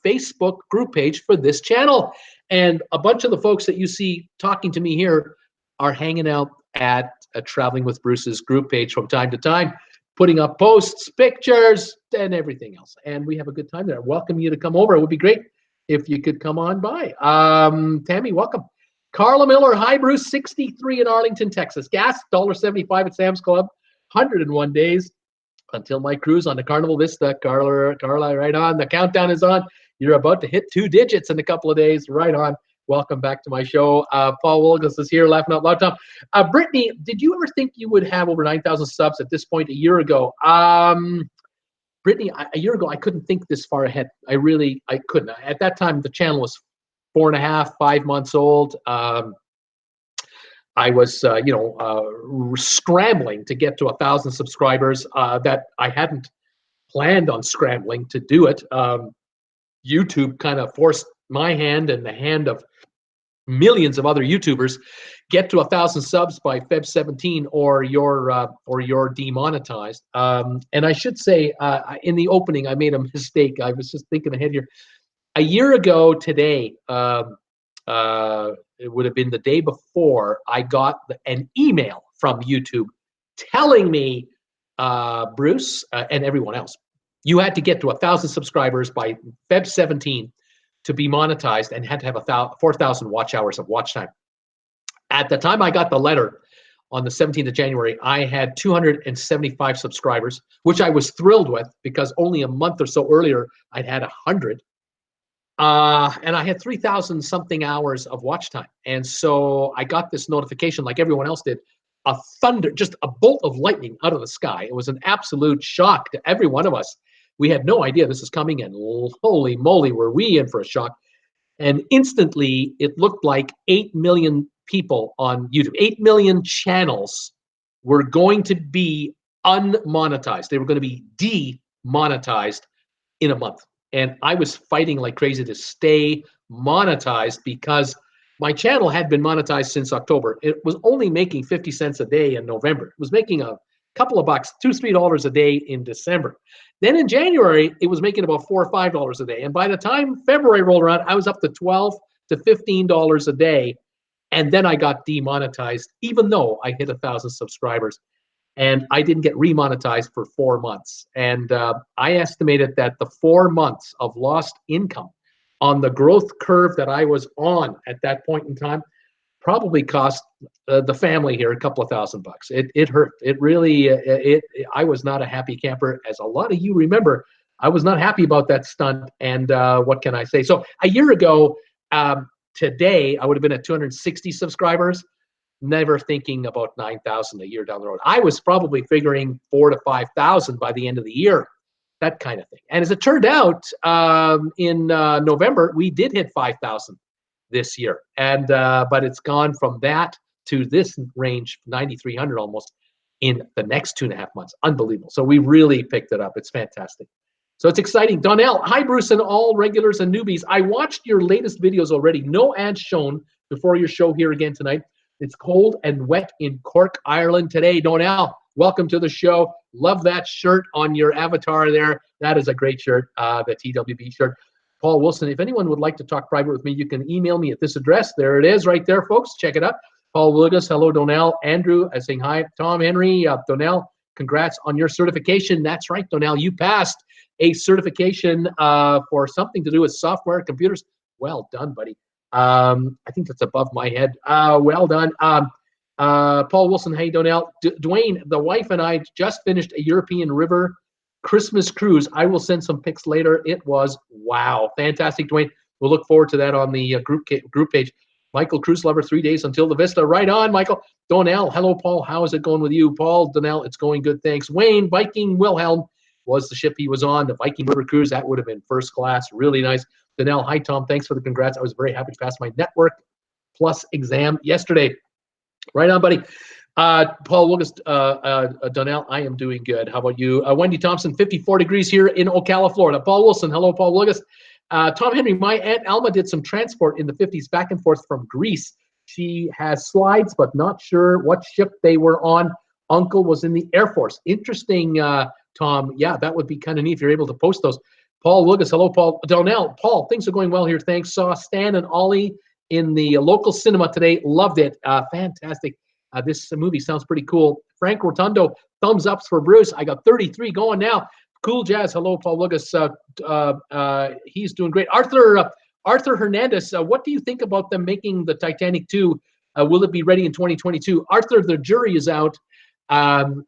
Facebook group page for this channel. And a bunch of the folks that you see talking to me here are hanging out at Traveling with Bruce's group page from time to time, putting up posts, pictures, and everything else. And we have a good time there. Welcome you to come over. It would be great if you could come on by. Tammy, welcome. Carla Miller, hi Bruce, 63 in Arlington, Texas. Gas, $1.75 at Sam's Club, 101 days until my cruise on the Carnival Vista. Carla, right on. The countdown is on. You're about to hit 2 digits in a couple of days. Right on. Welcome back to my show. Paul Wilgus is here, laughing out loud. Tom, Brittany, did you ever think you would have over 9,000 subs at this point a year ago? Brittany, a year ago, I couldn't think this far ahead. I couldn't. At that time, the channel was 4.5, 5 months old. I was, scrambling to get to 1,000 subscribers. That I hadn't planned on scrambling to do it. YouTube kind of forced my hand and the hand of millions of other YouTubers. Get to 1,000 subs by Feb 17, or you're demonetized. And I should say, in the opening, I made a mistake. I was just thinking ahead here. A year ago today, it would have been the day before, I got an email from YouTube telling me, Bruce, and everyone else, you had to get to 1,000 subscribers by Feb 17 to be monetized, and had to have 4,000 watch hours of watch time. At the time I got the letter on the 17th of January, I had 275 subscribers, which I was thrilled with, because only a month or so earlier I'd had 100. And I had 3,000 something hours of watch time. And so I got this notification, like everyone else did, just a bolt of lightning out of the sky. It was an absolute shock to every one of us. We had no idea this was coming, and holy moly, were we in for a shock. And instantly, it looked like 8 million people on YouTube, 8 million channels were going to be unmonetized. They were going to be demonetized in a month. And I was fighting like crazy to stay monetized, because my channel had been monetized since October. It was only making 50 cents a day in November. It was making a couple of bucks, $2-3 a day in December. Then in January, it was making about $4 or $5 a day. And by the time February rolled around, I was up to $12 to $15 a day. And then I got demonetized, even though I hit 1,000 subscribers. And I didn't get remonetized for 4 months. And I estimated that the 4 months of lost income on the growth curve that I was on at that point in time probably cost the family here a couple of $1,000 bucks. It hurt. It really, I was not a happy camper. As a lot of you remember, I was not happy about that stunt. And what can I say? So a year ago, today, I would have been at 260 subscribers. Never thinking about 9,000 a year down the road. I was probably figuring 4,000 to 5,000 by the end of the year, that kind of thing. And as it turned out, in November, we did hit 5,000 this year. And but it's gone from that to this range, 9,300 almost, in the next 2.5 months. Unbelievable. So we really picked it up. It's fantastic. So it's exciting. Donnell, hi Bruce and all regulars and newbies. I watched your latest videos already. No ads shown before your show here again tonight. It's cold and wet in Cork, Ireland today. Donnell, welcome to the show. Love that shirt on your avatar there. That is a great shirt, the TWB shirt. Paul Wilson, if anyone would like to talk private with me, you can email me at this address. There it is right there, folks. Check it out. Paul Wilgus, hello, Donnell. Andrew, saying hi. Tom Henry, Donnell, congrats on your certification. That's right, Donnell, you passed a certification for something to do with software, computers. Well done, buddy. I think that's above my head. Well done. Paul Wilson, hey, Donnell. Dwayne, the wife and I just finished a European river Christmas cruise. I will send some pics later. It was, wow, fantastic, Dwayne. We'll look forward to that on the group page. Michael, cruise lover, 3 days until the Vista. Right on, Michael. Donnell, hello, Paul. How is it going with you? Paul, Donnell, it's going good, thanks. Wayne, Viking Wilhelm was the ship he was on, the Viking River Cruise. That would have been first class, really nice. Donnell, hi, Tom. Thanks for the congrats. I was very happy to pass my Network Plus exam yesterday. Right on, buddy. Paul Wilgus, Donnell, I am doing good. How about you? Wendy Thompson, 54 degrees here in Ocala, Florida. Paul Wilson, hello, Paul Wilgus. Tom Henry, my Aunt Alma did some transport in the 50s back and forth from Greece. She has slides, but not sure what ship they were on. Uncle was in the Air Force. Interesting, Tom. Yeah, that would be kind of neat if you're able to post those. Paul Wilgus, hello, Paul. Donnell, Paul, things are going well here. Thanks. Saw Stan and Ollie in the local cinema today. Loved it. Fantastic. This movie sounds pretty cool. Frank Rotundo, thumbs ups for Bruce. I got 33 going now. Cool Jazz. Hello, Paul Lucas. He's doing great. Arthur Hernandez, what do you think about them making the Titanic 2? Will it be ready in 2022? Arthur, the jury is out.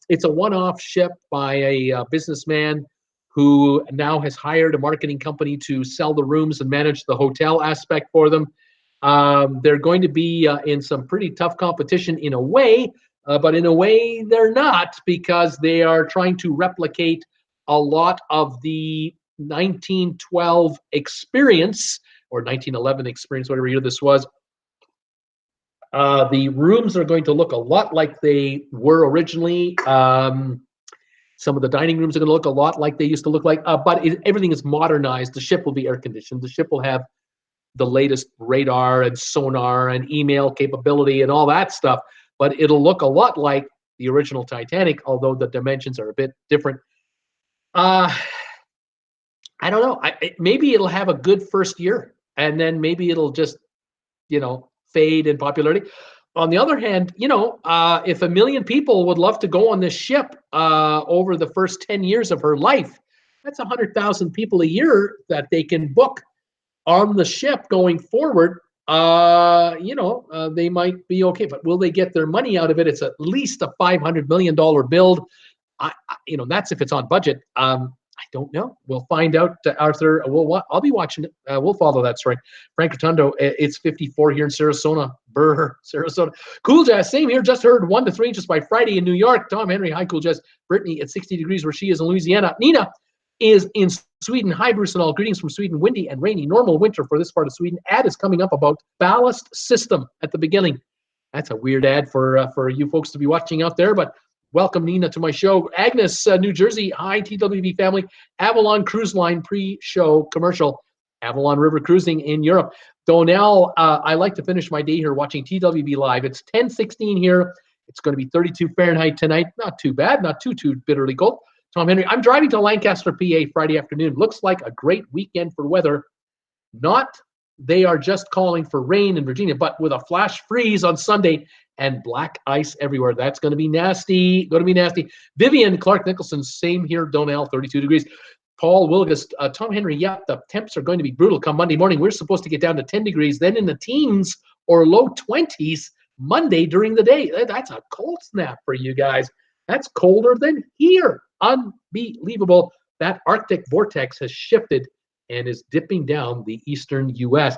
It's a one-off ship by a businessman who now has hired a marketing company to sell the rooms and manage the hotel aspect for them. They're going to be in some pretty tough competition in a way, but in a way they're not, because they are trying to replicate a lot of the 1912 experience or 1911 experience, whatever year this was. The rooms are going to look a lot like they were originally. Some of the dining rooms are going to look a lot like they used to look like, but everything is modernized. The ship will be air conditioned. The ship will have the latest radar and sonar and email capability and all that stuff, but it'll look a lot like the original Titanic, although the dimensions are a bit different. I don't know. Maybe it'll have a good first year, and then maybe it'll just, fade in popularity. On the other hand, if 1 million people would love to go on this ship over the first 10 years of her life, that's 100,000 people a year that they can book on the ship going forward. They might be okay, but will they get their money out of it? It's at least a $500 million build. That's if it's on budget. I don't know. We'll find out, Arthur. I'll be watching it. We'll follow that story. Frank Rotundo, it's 54 here in Sarasota. Burr, Sarasota. Cool Jazz, same here. Just heard 1 to 3 inches by Friday in New York. Tom Henry, hi, Cool Jazz. Brittany at 60 degrees where she is in Louisiana. Nina is in Sweden. Hi, Bruce and all. Greetings from Sweden. Windy and rainy. Normal winter for this part of Sweden. Ad is coming up about ballast system at the beginning. That's a weird ad for you folks to be watching out there, but welcome, Nina, to my show. Agnes, New Jersey. Hi, TWB family. Avalon Cruise Line pre-show commercial. Avalon River Cruising in Europe. Donnell, I like to finish my day here watching TWB Live. It's 10:16 here. It's going to be 32 Fahrenheit tonight. Not too bad. Not too bitterly cold. Tom Henry, I'm driving to Lancaster, PA Friday afternoon. Looks like a great weekend for weather. They are just calling for rain in Virginia, but with a flash freeze on Sunday and black ice everywhere. That's going to be nasty. Going to be nasty. Vivian Clark Nicholson, same here. Donnell, 32 degrees. Paul Wilgus, Tom Henry, yeah, the temps are going to be brutal come Monday morning. We're supposed to get down to 10 degrees, then in the teens or low 20s Monday during the day. That's a cold snap for you guys. That's colder than here. Unbelievable. That Arctic vortex has shifted and is dipping down the eastern U.S.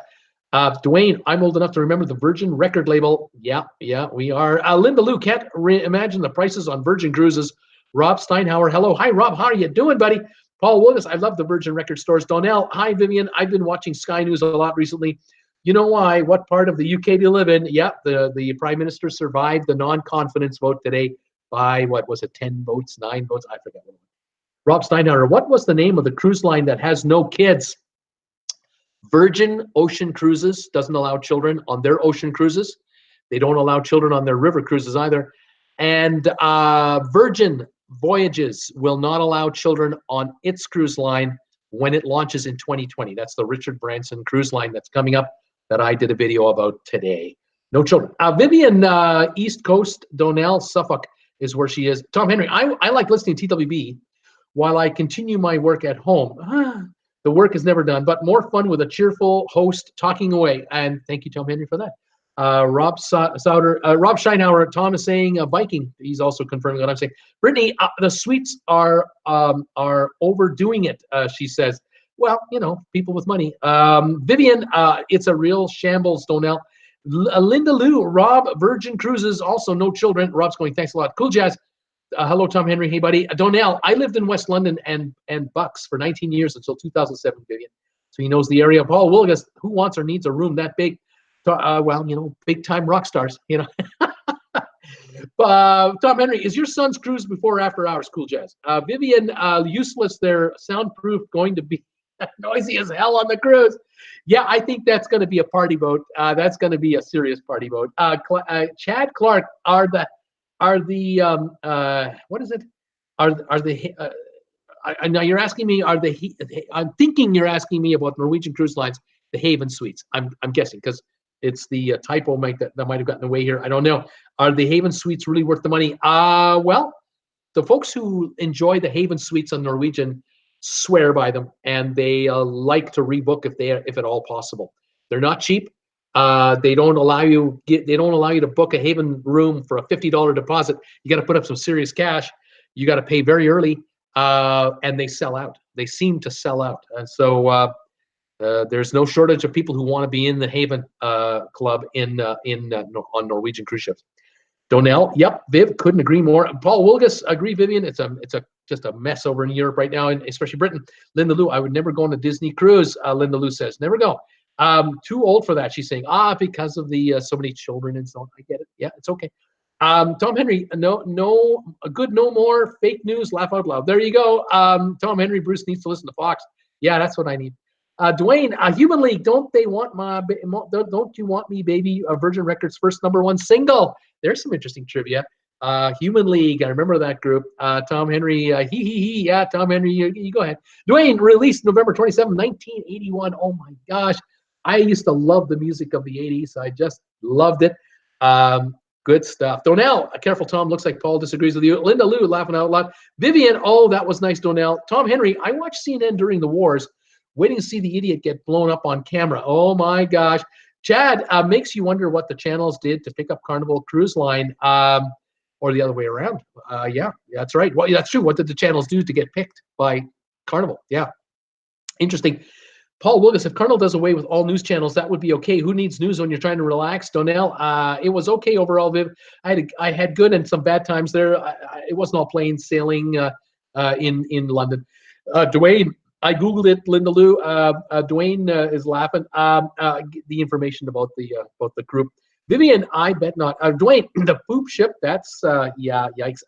Dwayne, I'm old enough to remember the Virgin record label. Yeah, we are. Linda Lou, can't imagine the prices on Virgin Cruises. Rob Steinhauer, hello. Hi, Rob. How are you doing, buddy? Paul Willis, I love the Virgin record stores. Donnell, hi, Vivian. I've been watching Sky News a lot recently. You know why? What part of the UK do you live in? Yeah, the Prime Minister survived the non-confidence vote today by, 10 votes, 9 votes? I forget. Rob Steinhauer, what was the name of the cruise line that has no kids? Virgin Ocean Cruises doesn't allow children on their ocean cruises. They don't allow children on their river cruises either. And Virgin Voyages will not allow children on its cruise line when it launches in 2020. That's the Richard Branson cruise line that's coming up that I did a video about today. No children. Vivian, East Coast, Donnell, Suffolk is where she is. Tom Henry, I like listening to TWB while I continue my work at home. The work is never done, but more fun with a cheerful host talking away. And thank you, Tom Henry, for that. Rob Scheinhauer, Tom is saying Viking. He's also confirming what I'm saying. Brittany, the sweets are overdoing it, she says. Well, you know, people with money. Vivian, it's a real shambles, Donnell. Linda Lou, Rob, Virgin Cruises, also no children. Rob's going, thanks a lot. Cool Jazz. Hello, Tom Henry. Hey, buddy. Donnell, I lived in West London and Bucks for 19 years until 2007, Vivian. So he knows the area. Paul Wilgus, who wants or needs a room that big? Well, you know, big-time rock stars, you know. Tom Henry, is your son's cruise before or after hours? Cool Jazz. Vivian, useless. They're soundproof, going to be noisy as hell on the cruise. Yeah, I think that's going to be a party boat. That's going to be a serious party boat. Chad Clark, what is it? Now you're asking me, I'm thinking you're asking me about Norwegian Cruise Lines, the Haven Suites. I'm guessing because it's the typo that might have gotten away here. I don't know. Are the Haven Suites really worth the money? Well, the folks who enjoy the Haven Suites on Norwegian swear by them, and they like to rebook if at all possible. They're not cheap. They don't allow you to book a Haven room for a $50 deposit. You got to put up some serious cash. You got to pay very early, and they sell out. They seem to sell out, and so there's no shortage of people who want to be in the Haven club on Norwegian cruise ships. Donnell, yep, Viv, couldn't agree more. Paul Wilgus, agree, Vivian. It's just a mess over in Europe right now, and especially Britain. Linda Lou, I would never go on a Disney cruise. Linda Lou says, never go. Too old for that, she's saying. Because of the so many children and so on. I get it. Yeah, it's okay. Tom Henry, no more fake news. Laugh out loud. There you go. Tom Henry, Bruce needs to listen to Fox. Yeah, that's what I need. Dwayne, Human League, don't you want me, baby? Virgin Records' first #1 single. There's some interesting trivia. Human League, I remember that group. Tom Henry, yeah, Tom Henry, you go ahead. Dwayne, released November 27, 1981. Oh my gosh, I used to love the music of the 80s. I just loved it. Good stuff. Donnell, careful, Tom. Looks like Paul disagrees with you. Linda Lou, laughing out loud. Vivian, oh, that was nice, Donnell. Tom Henry, I watched CNN during the wars, waiting to see the idiot get blown up on camera. Oh my gosh. Chad, makes you wonder what the channels did to pick up Carnival Cruise Line, or the other way around. Yeah, that's right. Well, that's true. What did the channels do to get picked by Carnival? Yeah, interesting. Paul Wilgus, if Carnival does away with all news channels, that would be okay. Who needs news when you're trying to relax? Donnell, it was okay overall, Viv. I had good and some bad times there. It wasn't all plain sailing in London. Dwayne, I Googled it, Linda Lou. Dwayne is laughing. The information about the group. Vivian, I bet not. Dwayne, the poop ship, that's, yeah, yikes.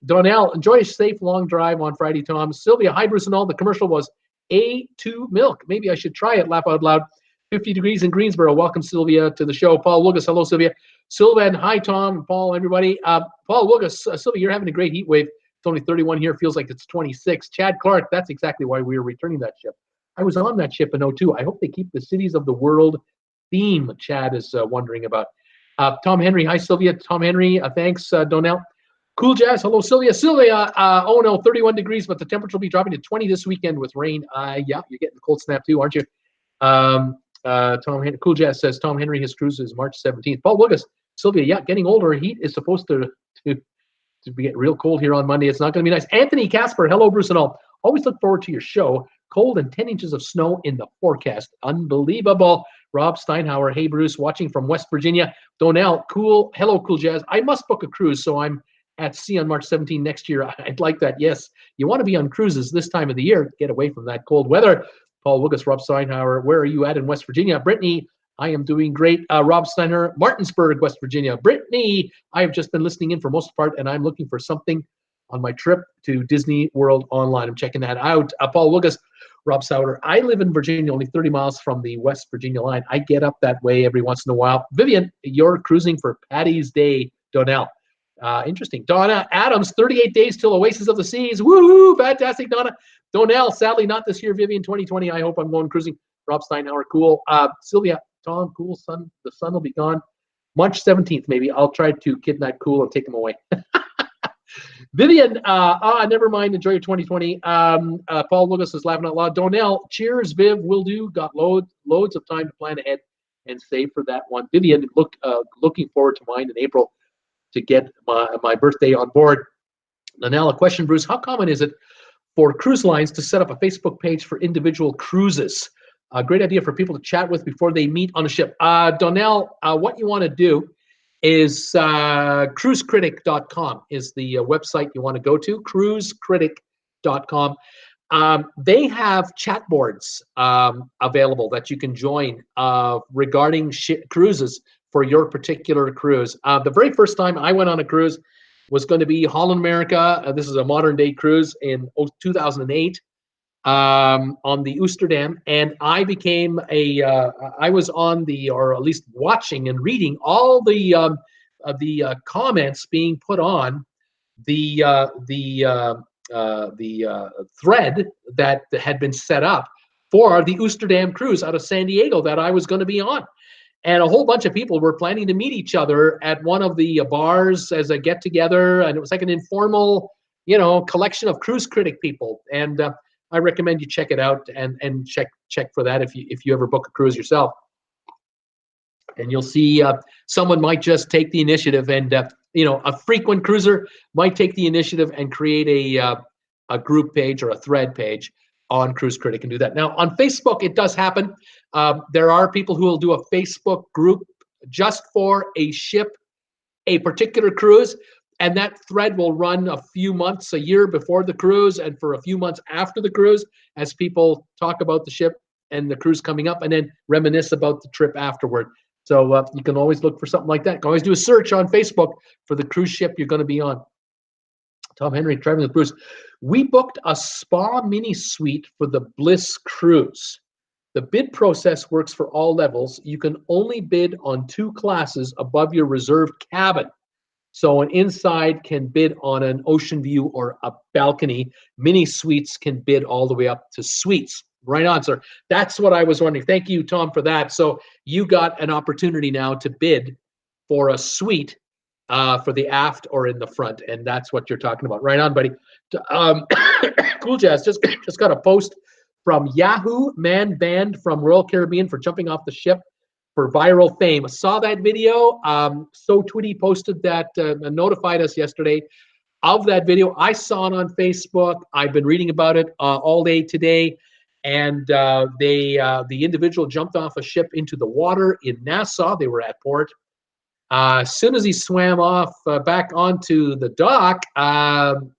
Donnell, enjoy a safe long drive on Friday, Tom. Sylvia, hi, Bruce and all. The commercial was A2 milk. Maybe I should try it, laugh out loud. 50 degrees in Greensboro. Welcome, Sylvia, to the show. Paul Wilgus, hello, Sylvia. Sylvan, hi, Tom, Paul, everybody. Paul Wilgus, Sylvia, you're having a great heat wave. It's only 31 here. Feels like it's 26. Chad Clark, that's exactly why we were returning that ship. I was on that ship in 02. I hope they keep the cities of the world theme, Chad is wondering about. Tom Henry, hi, Sylvia. Tom Henry, thanks, Donnell. Cool Jazz, hello, Sylvia. Sylvia, oh no, 31 degrees, but the temperature will be dropping to 20 this weekend with rain. Yeah, you're getting the cold snap too, aren't you? Tom Henry, Cool Jazz says Tom Henry, his cruise is March 17th. Paul Wilgus, Sylvia, yeah, getting older. Heat is supposed to get real cold here on Monday. It's not going to be nice. Anthony Casper, hello, Bruce and all. Always look forward to your show. Cold and 10 inches of snow in the forecast. Unbelievable. Rob Steinhauer, hey, Bruce, watching from West Virginia. Donnell, cool. Hello, Cool Jazz. I must book a cruise, so I'm at sea on March 17 next year. I'd like that. Yes, you want to be on cruises this time of the year. Get away from that cold weather. Paul Wilgus, Rob Steinhauer, where are you at in West Virginia? Brittany, I am doing great. Rob Steiner, Martinsburg, West Virginia. Brittany, I have just been listening in for most part, and I'm looking for something on my trip to Disney World Online. I'm checking that out. Paul Wilgus, Rob Sauter. I live in Virginia, only 30 miles from the West Virginia line. I get up that way every once in a while. Vivian, you're cruising for Patty's Day, Donnell. Interesting. Donna Adams, 38 days till Oasis of the Seas. Woohoo! Fantastic, Donna. Donnell, sadly not this year, Vivian, 2020. I hope I'm going cruising. Rob Steinhauer, cool. Sylvia, Tom, cool. Sun, the sun will be gone. March 17th, maybe. I'll try to kidnap Cool and take him away. Vivian, never mind. Enjoy your 2020. Paul Lucas is laughing out loud. Donnell, cheers, Viv. Will do. Got loads of time to plan ahead and save for that one. Vivian, looking forward to mine in April to get my birthday on board. Donnell, a question, Bruce. How common is it for cruise lines to set up a Facebook page for individual cruises? A great idea for people to chat with before they meet on a ship. Donnell, what you want to do is cruisecritic.com is the website you want to go to, cruisecritic.com. They have chat boards available that you can join regarding cruises for your particular cruise. The very first time I went on a cruise was going to be Holland America. This is a modern day cruise in 2008 on the Oosterdam, and I became I was on or at least watching and reading all the comments being put on the thread that had been set up for the Oosterdam cruise out of San Diego that I was going to be on. And a whole bunch of people were planning to meet each other at one of the bars as a get-together, and it was like an informal, collection of cruise critic people. And I recommend you check it out and check for that if you ever book a cruise yourself. And you'll see someone might just take the initiative, and a frequent cruiser might take the initiative and create a group page or a thread page on Cruise Critic and do that. Now on Facebook, it does happen. There are people who will do a Facebook group just for a ship, a particular cruise, and that thread will run a few months, a year before the cruise, and for a few months after the cruise, as people talk about the ship and the cruise coming up, and then reminisce about the trip afterward. So you can always look for something like that. You can always do a search on Facebook for the cruise ship you're going to be on. Tom Henry, traveling with Bruce. We booked a spa mini suite for the Bliss cruise. The bid process works for all levels. You can only bid on 2 classes above your reserved cabin. So an inside can bid on an ocean view or a balcony. Mini suites can bid all the way up to suites. Right on, sir. That's what I was wondering. Thank you, Tom, for that. So you got an opportunity now to bid for a suite for the aft or in the front, and that's what you're talking about. Right on, buddy. Cool Jazz just got a post from Yahoo Man banned from Royal Caribbean for jumping off the ship for viral fame. I saw that video. So Twitty posted that and notified us yesterday of that video. I saw it on Facebook. I've been reading about it all day today. And the individual jumped off a ship into the water in Nassau. They were at port. As soon as he swam off back onto the dock,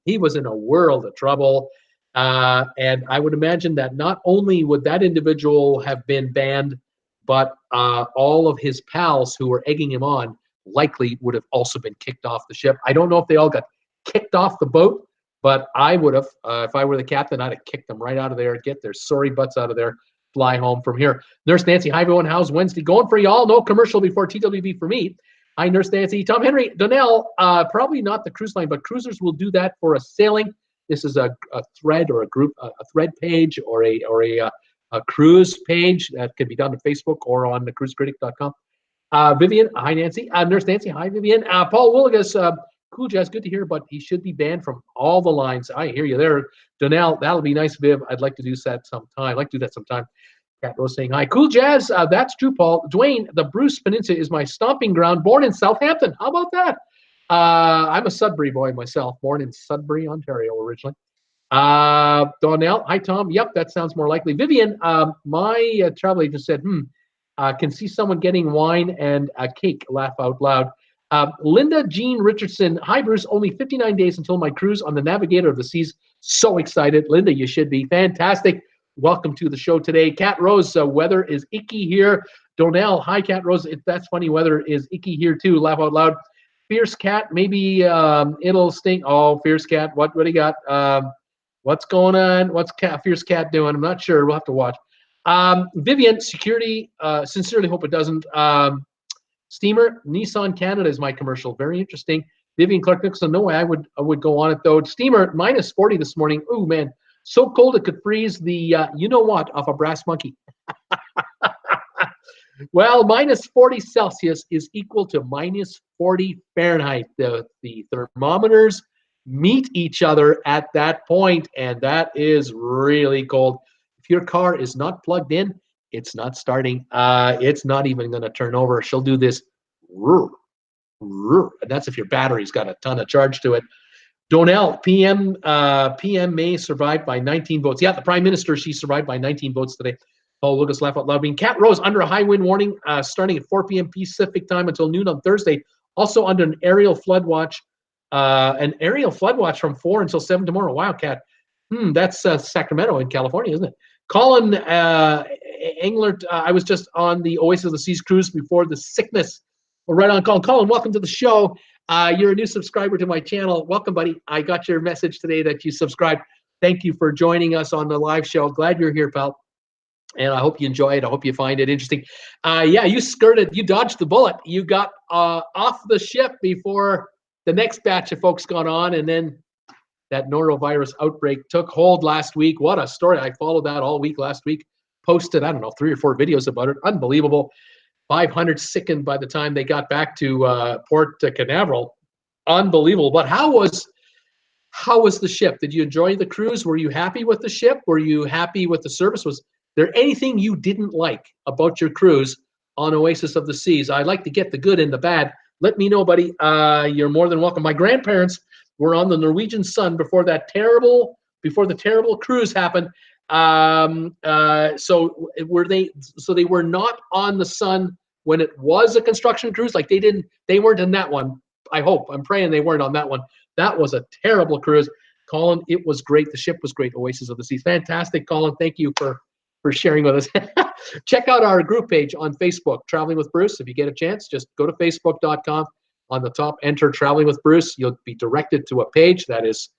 he was in a world of trouble. And I would imagine that not only would that individual have been banned, but all of his pals who were egging him on likely would have also been kicked off the ship. I don't know if they all got kicked off the boat, but I would have, if I were the captain, I'd have kicked them right out of there, get their sorry butts out of there, fly home from here. Nurse Nancy, hi everyone, how's Wednesday going for y'all? No commercial before TWB for me. Hi, Nurse Nancy. Tom Henry, Donnell, probably not the cruise line, but cruisers will do that for a sailing. This is a thread or a group, a thread page or a cruise page that can be done on Facebook or on the cruisecritic.com. Vivian, hi Nancy. Nurse Nancy, hi Vivian. Paul Willigas, cool Jazz, good to hear, but he should be banned from all the lines. I hear you there. Donnell, that'll be nice, Viv. I'd like to do that sometime. I'd like to do that sometime. Cat Rose saying hi. Cool Jazz, that's true, Paul. Dwayne, the Bruce Peninsula is my stomping ground, born in Southampton. How about that? I'm a Sudbury boy myself, born in Sudbury, Ontario originally. Donnell, hi Tom. Yep, that sounds more likely. Vivian, my travel agent said, can see someone getting wine and a cake, laugh out loud. Linda Jean Richardson, hi Bruce, only 59 days until my cruise on the Navigator of the Seas. So excited. Linda, you should be. Fantastic. Welcome to the show today. Cat Rose, weather is icky here. Donnell, hi Cat Rose. That's funny, weather is icky here too, laugh out loud. Fierce Cat, maybe it'll stink. Oh, Fierce Cat, what do you got? What's going on? What's Fierce Cat doing? I'm not sure. We'll have to watch. Vivian, security, sincerely hope it doesn't. Steamer, Nissan Canada is my commercial. Very interesting. Vivian Clark Nicholson, no way I would go on it though. Steamer, minus 40 this morning. Ooh, man. So cold it could freeze the you-know-what off a brass monkey. Well, minus 40 Celsius is equal to minus 40 Fahrenheit. The thermometers meet each other at that point, and that is really cold. If your car is not plugged in, it's not starting. It's not even going to turn over. She'll do this, and that's if your battery's got a ton of charge to it. Donnell, PM May survived by 19 votes. Yeah, the Prime Minister, she survived by 19 votes today. Paul Lucas laugh out loud. Cat Rose under a high wind warning starting at 4 p.m. Pacific time until noon on Thursday. Also under an aerial flood watch. From 4 until 7 tomorrow. Wow, Cat. That's Sacramento in California, isn't it? Colin Englert, I was just on the Oasis of the Seas cruise before the sickness. Well, right on, Colin. Colin, welcome to the show. You're a new subscriber to my channel. Welcome, buddy. I got your message today that you subscribed. Thank you for joining us on the live show. Glad you're here, pal. And I hope you enjoy it. I hope you find it interesting. Yeah, you dodged the bullet. You got off the ship before the next batch of folks got on, and then that norovirus outbreak took hold last week. What a story. I followed that all week last week. Posted, I don't know, 3 or 4 videos about it. Unbelievable. 500 sickened by the time they got back to Port Canaveral. Unbelievable. But how was the ship? Did you enjoy the cruise? Were you happy with the ship? Were you happy with the service? Was there anything you didn't like about your cruise on Oasis of the Seas? I'd like to get the good and the bad. Let me know, buddy. You're more than welcome. My grandparents were on the Norwegian Sun before the terrible cruise happened. So they were not on the Sun when it was a construction cruise. Like they weren't in that one. I'm praying they weren't on that one. That was a terrible cruise. Colin, it was great. The ship was great. Oasis of the Seas. Fantastic, Colin. Thank you for sharing with us. Check out our group page on Facebook, Traveling with Bruce. If you get a chance, just go to facebook.com. On the top, enter Traveling with Bruce. You'll be directed to a page that is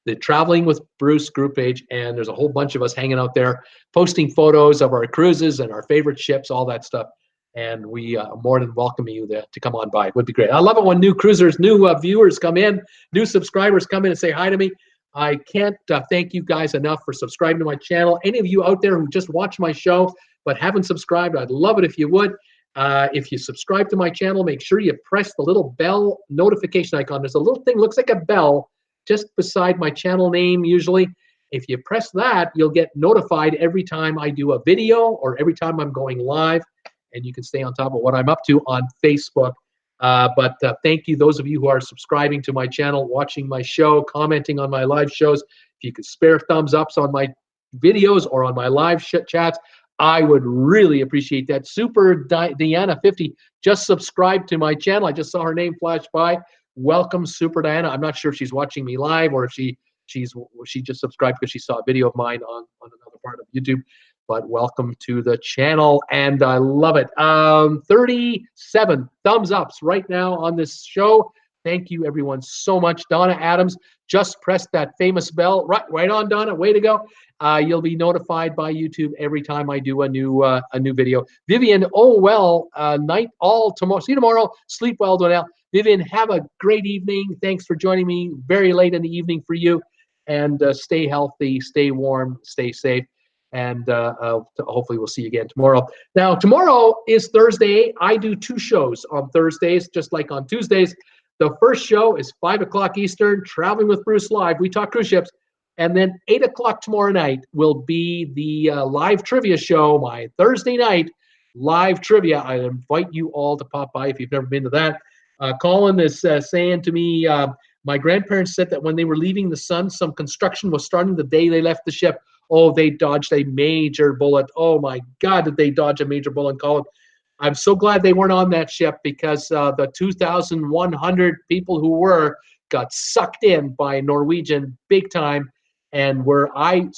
the Traveling with Bruce group page, and there's a whole bunch of us hanging out there, posting photos of our cruises and our favorite ships, all that stuff. And we more than welcome you to come on by. It would be great. I love it when new cruisers, new viewers come in, new subscribers come in and say hi to me. I can't thank you guys enough for subscribing to my channel. Any of you out there who just watch my show but haven't subscribed, I'd love it if you would. If you subscribe to my channel, make sure you press the little bell notification icon. There's a little thing, looks like a bell, just beside my channel name usually. If you press that, you'll get notified every time I do a video or every time I'm going live, and you can stay on top of what I'm up to on Facebook. But thank you, those of you who are subscribing to my channel, watching my show, commenting on my live shows. If you could spare thumbs ups on my videos or on my live chats, I would really appreciate that. Super Diana 50 just subscribed to my channel. I just saw her name flash by. Welcome, Super Diana. I'm not sure if she's watching me live or if she just subscribed because she saw a video of mine on another part of YouTube. But welcome to the channel, and I love it. 37 thumbs ups right now on this show. Thank you, everyone, so much. Donna Adams just pressed that famous bell. Right on, Donna. Way to go. You'll be notified by YouTube every time I do a new video. Vivian, night all tomorrow. See you tomorrow. Sleep well, Donnell. Vivian, have a great evening. Thanks for joining me very late in the evening for you. And stay healthy, stay warm, stay safe. And hopefully we'll see you again tomorrow. Now, tomorrow is Thursday. I do 2 shows on Thursdays, just like on Tuesdays. The first show is 5 o'clock Eastern, Traveling with Bruce Live. We talk cruise ships. And then 8 o'clock tomorrow night will be the live trivia show, my Thursday night live trivia. I invite you all to pop by if you've never been to that. Colin is saying to me, my grandparents said that when they were leaving the Sun, some construction was starting the day they left the ship. Oh, they dodged a major bullet. Oh, my God, did they dodge a major bullet, Colin. I'm so glad they weren't on that ship because the 2,100 people who got sucked in by Norwegian big time. And where I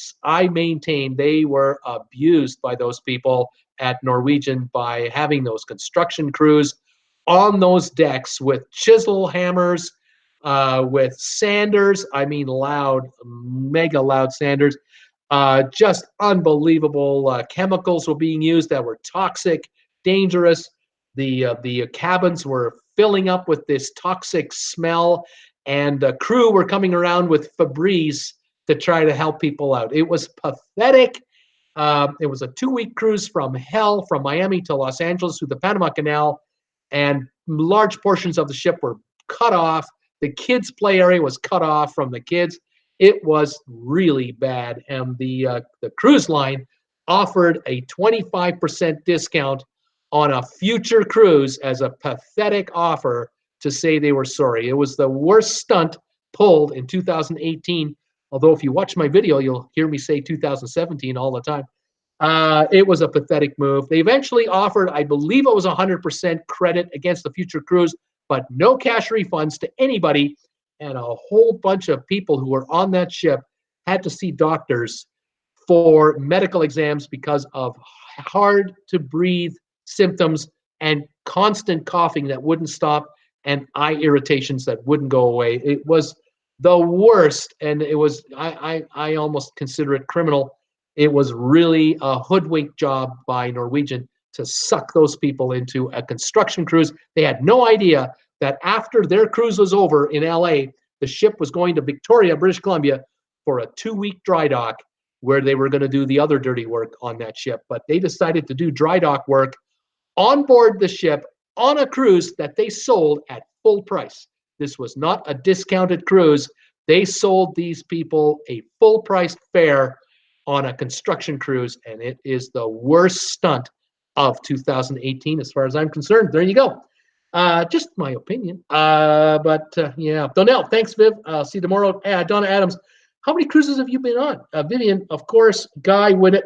maintain they were abused by those people at Norwegian by having those construction crews on those decks with chisel hammers, with sanders. I mean, loud, mega loud sanders. Just unbelievable chemicals were being used that were toxic, dangerous. The cabins were filling up with this toxic smell, and the crew were coming around with Febreze to try to help people out. It was pathetic. It was a 2-week cruise from hell, from Miami to Los Angeles through the Panama Canal, and large portions of the ship were cut off. The kids' play area was cut off from the kids. It was really bad, and the cruise line offered a 25% discount on a future cruise as a pathetic offer to say they were sorry. It was the worst stunt pulled in 2018. Although if you watch my video, you'll hear me say 2017 all the time. It was a pathetic move. They eventually offered, I believe it was 100% credit against the future cruise, but no cash refunds to anybody. And a whole bunch of people who were on that ship had to see doctors for medical exams because of hard to breathe symptoms and constant coughing that wouldn't stop and eye irritations that wouldn't go away. It was the worst, and it was, I almost consider it criminal. It was really a hoodwink job by Norwegian to suck those people into a construction cruise. They had no idea that after their cruise was over in LA, the ship was going to Victoria, British Columbia for a 2-week dry dock where they were going to do the other dirty work on that ship. But they decided to do dry dock work on board the ship on a cruise that they sold at full price. This was not a discounted cruise. They sold these people a full price fare on a construction cruise, and it is the worst stunt of 2018 as far as I'm concerned. There you go. Just my opinion. Yeah. Donnell, thanks, Viv. See you tomorrow. Donna Adams, how many cruises have you been on? Vivian, of course. Guy Willett.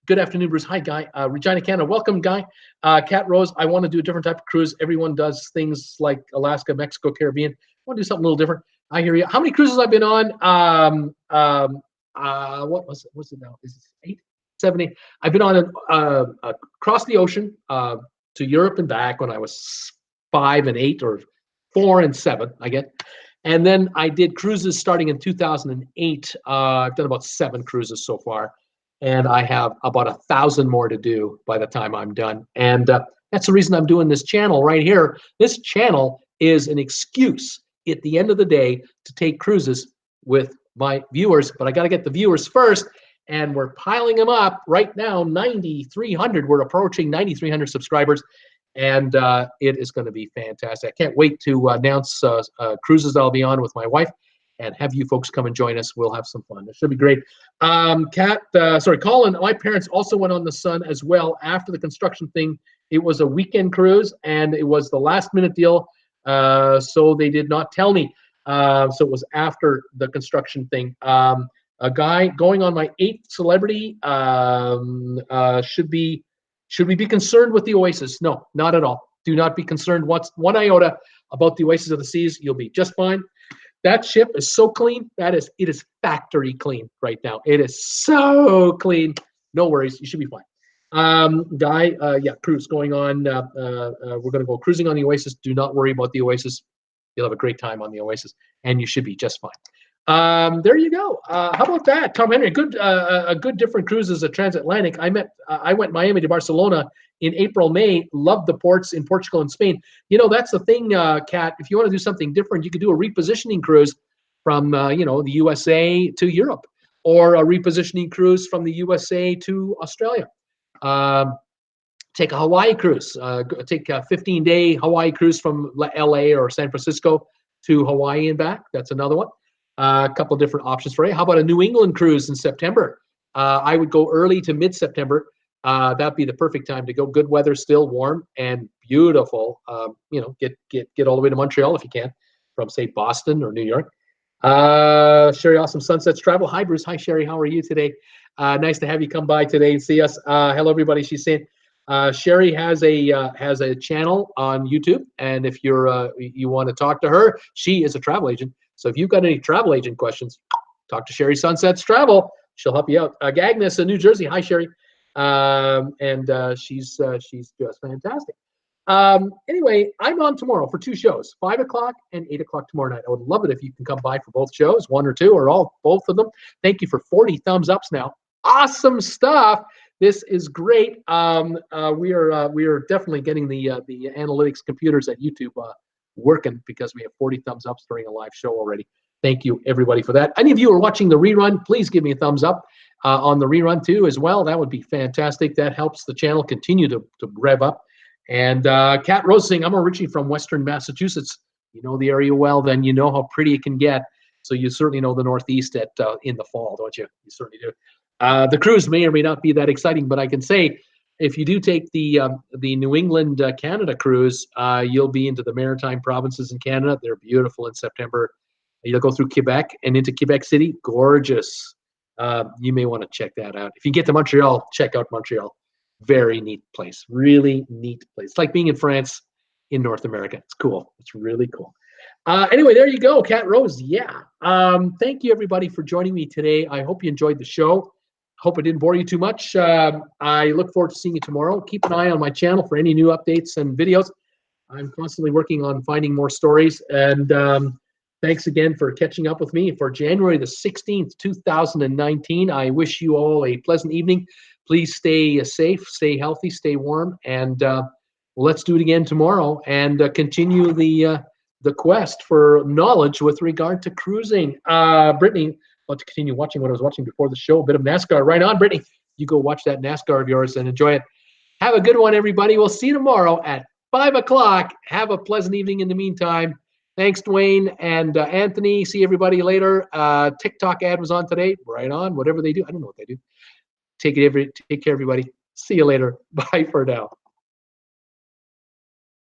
Good afternoon, Bruce. Hi, Guy. Regina Canada, welcome, Guy. Cat Rose, I want to do a different type of cruise. Everyone does things like Alaska, Mexico, Caribbean. I want to do something a little different. I hear you. How many cruises I've been on? What was it? What's it now? Is it 8, 7, 8? I've been on across the ocean to Europe and back when I was 5 and 8, or 4 and 7, I get. And then I did cruises starting in 2008. I've done about 7 cruises so far, and I have about 1,000 more to do by the time I'm done. And that's the reason I'm doing this channel right here. This channel is an excuse at the end of the day to take cruises with my viewers, but I got to get the viewers first, and we're piling them up right now. 9,300. We're approaching 9,300 subscribers, and it is going to be fantastic. I can't wait to announce cruises I'll be on with my wife and have you folks come and join us. We'll have some fun. It should be great. Colin, my parents also went on the Sun as well after the construction thing. It was a weekend cruise, and it was the last minute deal. So they did not tell me. So it was after the construction thing. A guy going on my 8th celebrity. Should we be concerned with the Oasis? No, not at all. Do not be concerned one iota about the Oasis of the Seas. You'll be just fine. That ship is so clean. It is factory clean right now. It is so clean. No worries. You should be fine. Guy, cruise going on. We're going to go cruising on the Oasis. Do not worry about the Oasis. You'll have a great time on the Oasis, and you should be just fine. There you go. How about that, Tom Henry? A good different cruises, a transatlantic. I went Miami to Barcelona in April, May. Loved the ports in Portugal and Spain. You know, that's the thing, Kat. If you want to do something different, you could do a repositioning cruise from the USA to Europe, or a repositioning cruise from the USA to Australia. Take a Hawaii cruise. Take a 15-day Hawaii cruise from LA or San Francisco to Hawaii and back. That's another one. A couple of different options for you. How about a New England cruise in September? I would go early to mid-September. That'd be the perfect time to go. Good weather, still warm and beautiful. Get all the way to Montreal if you can, from say Boston or New York. Sherry, Awesome Sunsets Travel. Hi, Bruce. Hi, Sherry. How are you today? Nice to have you come by today and see us. Hello, everybody. She's saying Sherry has a channel on YouTube, and if you want to talk to her, she is a travel agent. So if you've got any travel agent questions, talk to Sherry Sunsets Travel. She'll help you out. Agnes in New Jersey. Hi, Sherry. She's just fantastic. Anyway, I'm on tomorrow for 2 shows, 5 o'clock and 8 o'clock tomorrow night. I would love it if you can come by for both shows, 1 or 2 or both of them. Thank you for 40 thumbs ups now. Awesome stuff. This is great. We are definitely getting the analytics computers at YouTube working, because we have 40 thumbs ups during a live show already. Thank you, everybody, for that. Any of you who are watching the rerun, please give me a thumbs up on the rerun too as well. That would be fantastic. That helps the channel continue to rev up. And Kat Rose saying, I'm originally from Western Massachusetts. You know the area well, then you know how pretty it can get. So you certainly know the Northeast in the fall, don't you? You certainly do. The cruise may or may not be that exciting, but I can say if you do take the New England Canada cruise, you'll be into the maritime provinces in Canada. They're beautiful in September. You'll go through Quebec and into Quebec City. Gorgeous. You may want to check that out. If you get to Montreal, check out Montreal. Very neat place. Really neat place. It's like being in France in North America. It's cool. It's really cool. Anyway, there you go, Kat Rose. Yeah. Thank you, everybody, for joining me today. I hope you enjoyed the show. Hope it didn't bore you too much. I look forward to seeing you tomorrow. Keep an eye on my channel for any new updates and videos. I'm constantly working on finding more stories. And thanks again for catching up with me for January the 16th, 2019. I wish you all a pleasant evening. Please stay safe, stay healthy, stay warm, and let's do it again tomorrow and continue the quest for knowledge with regard to cruising. Brittany, I'll continue watching what I was watching before the show, a bit of NASCAR. Right on, Brittany. You go watch that NASCAR of yours and enjoy it. Have a good one, everybody. We'll see you tomorrow at 5 o'clock. Have a pleasant evening in the meantime. Thanks, Dwayne and Anthony. See everybody later. TikTok ad was on today. Right on. Whatever they do. I don't know what they do. Take care, everybody. See you later. Bye for now.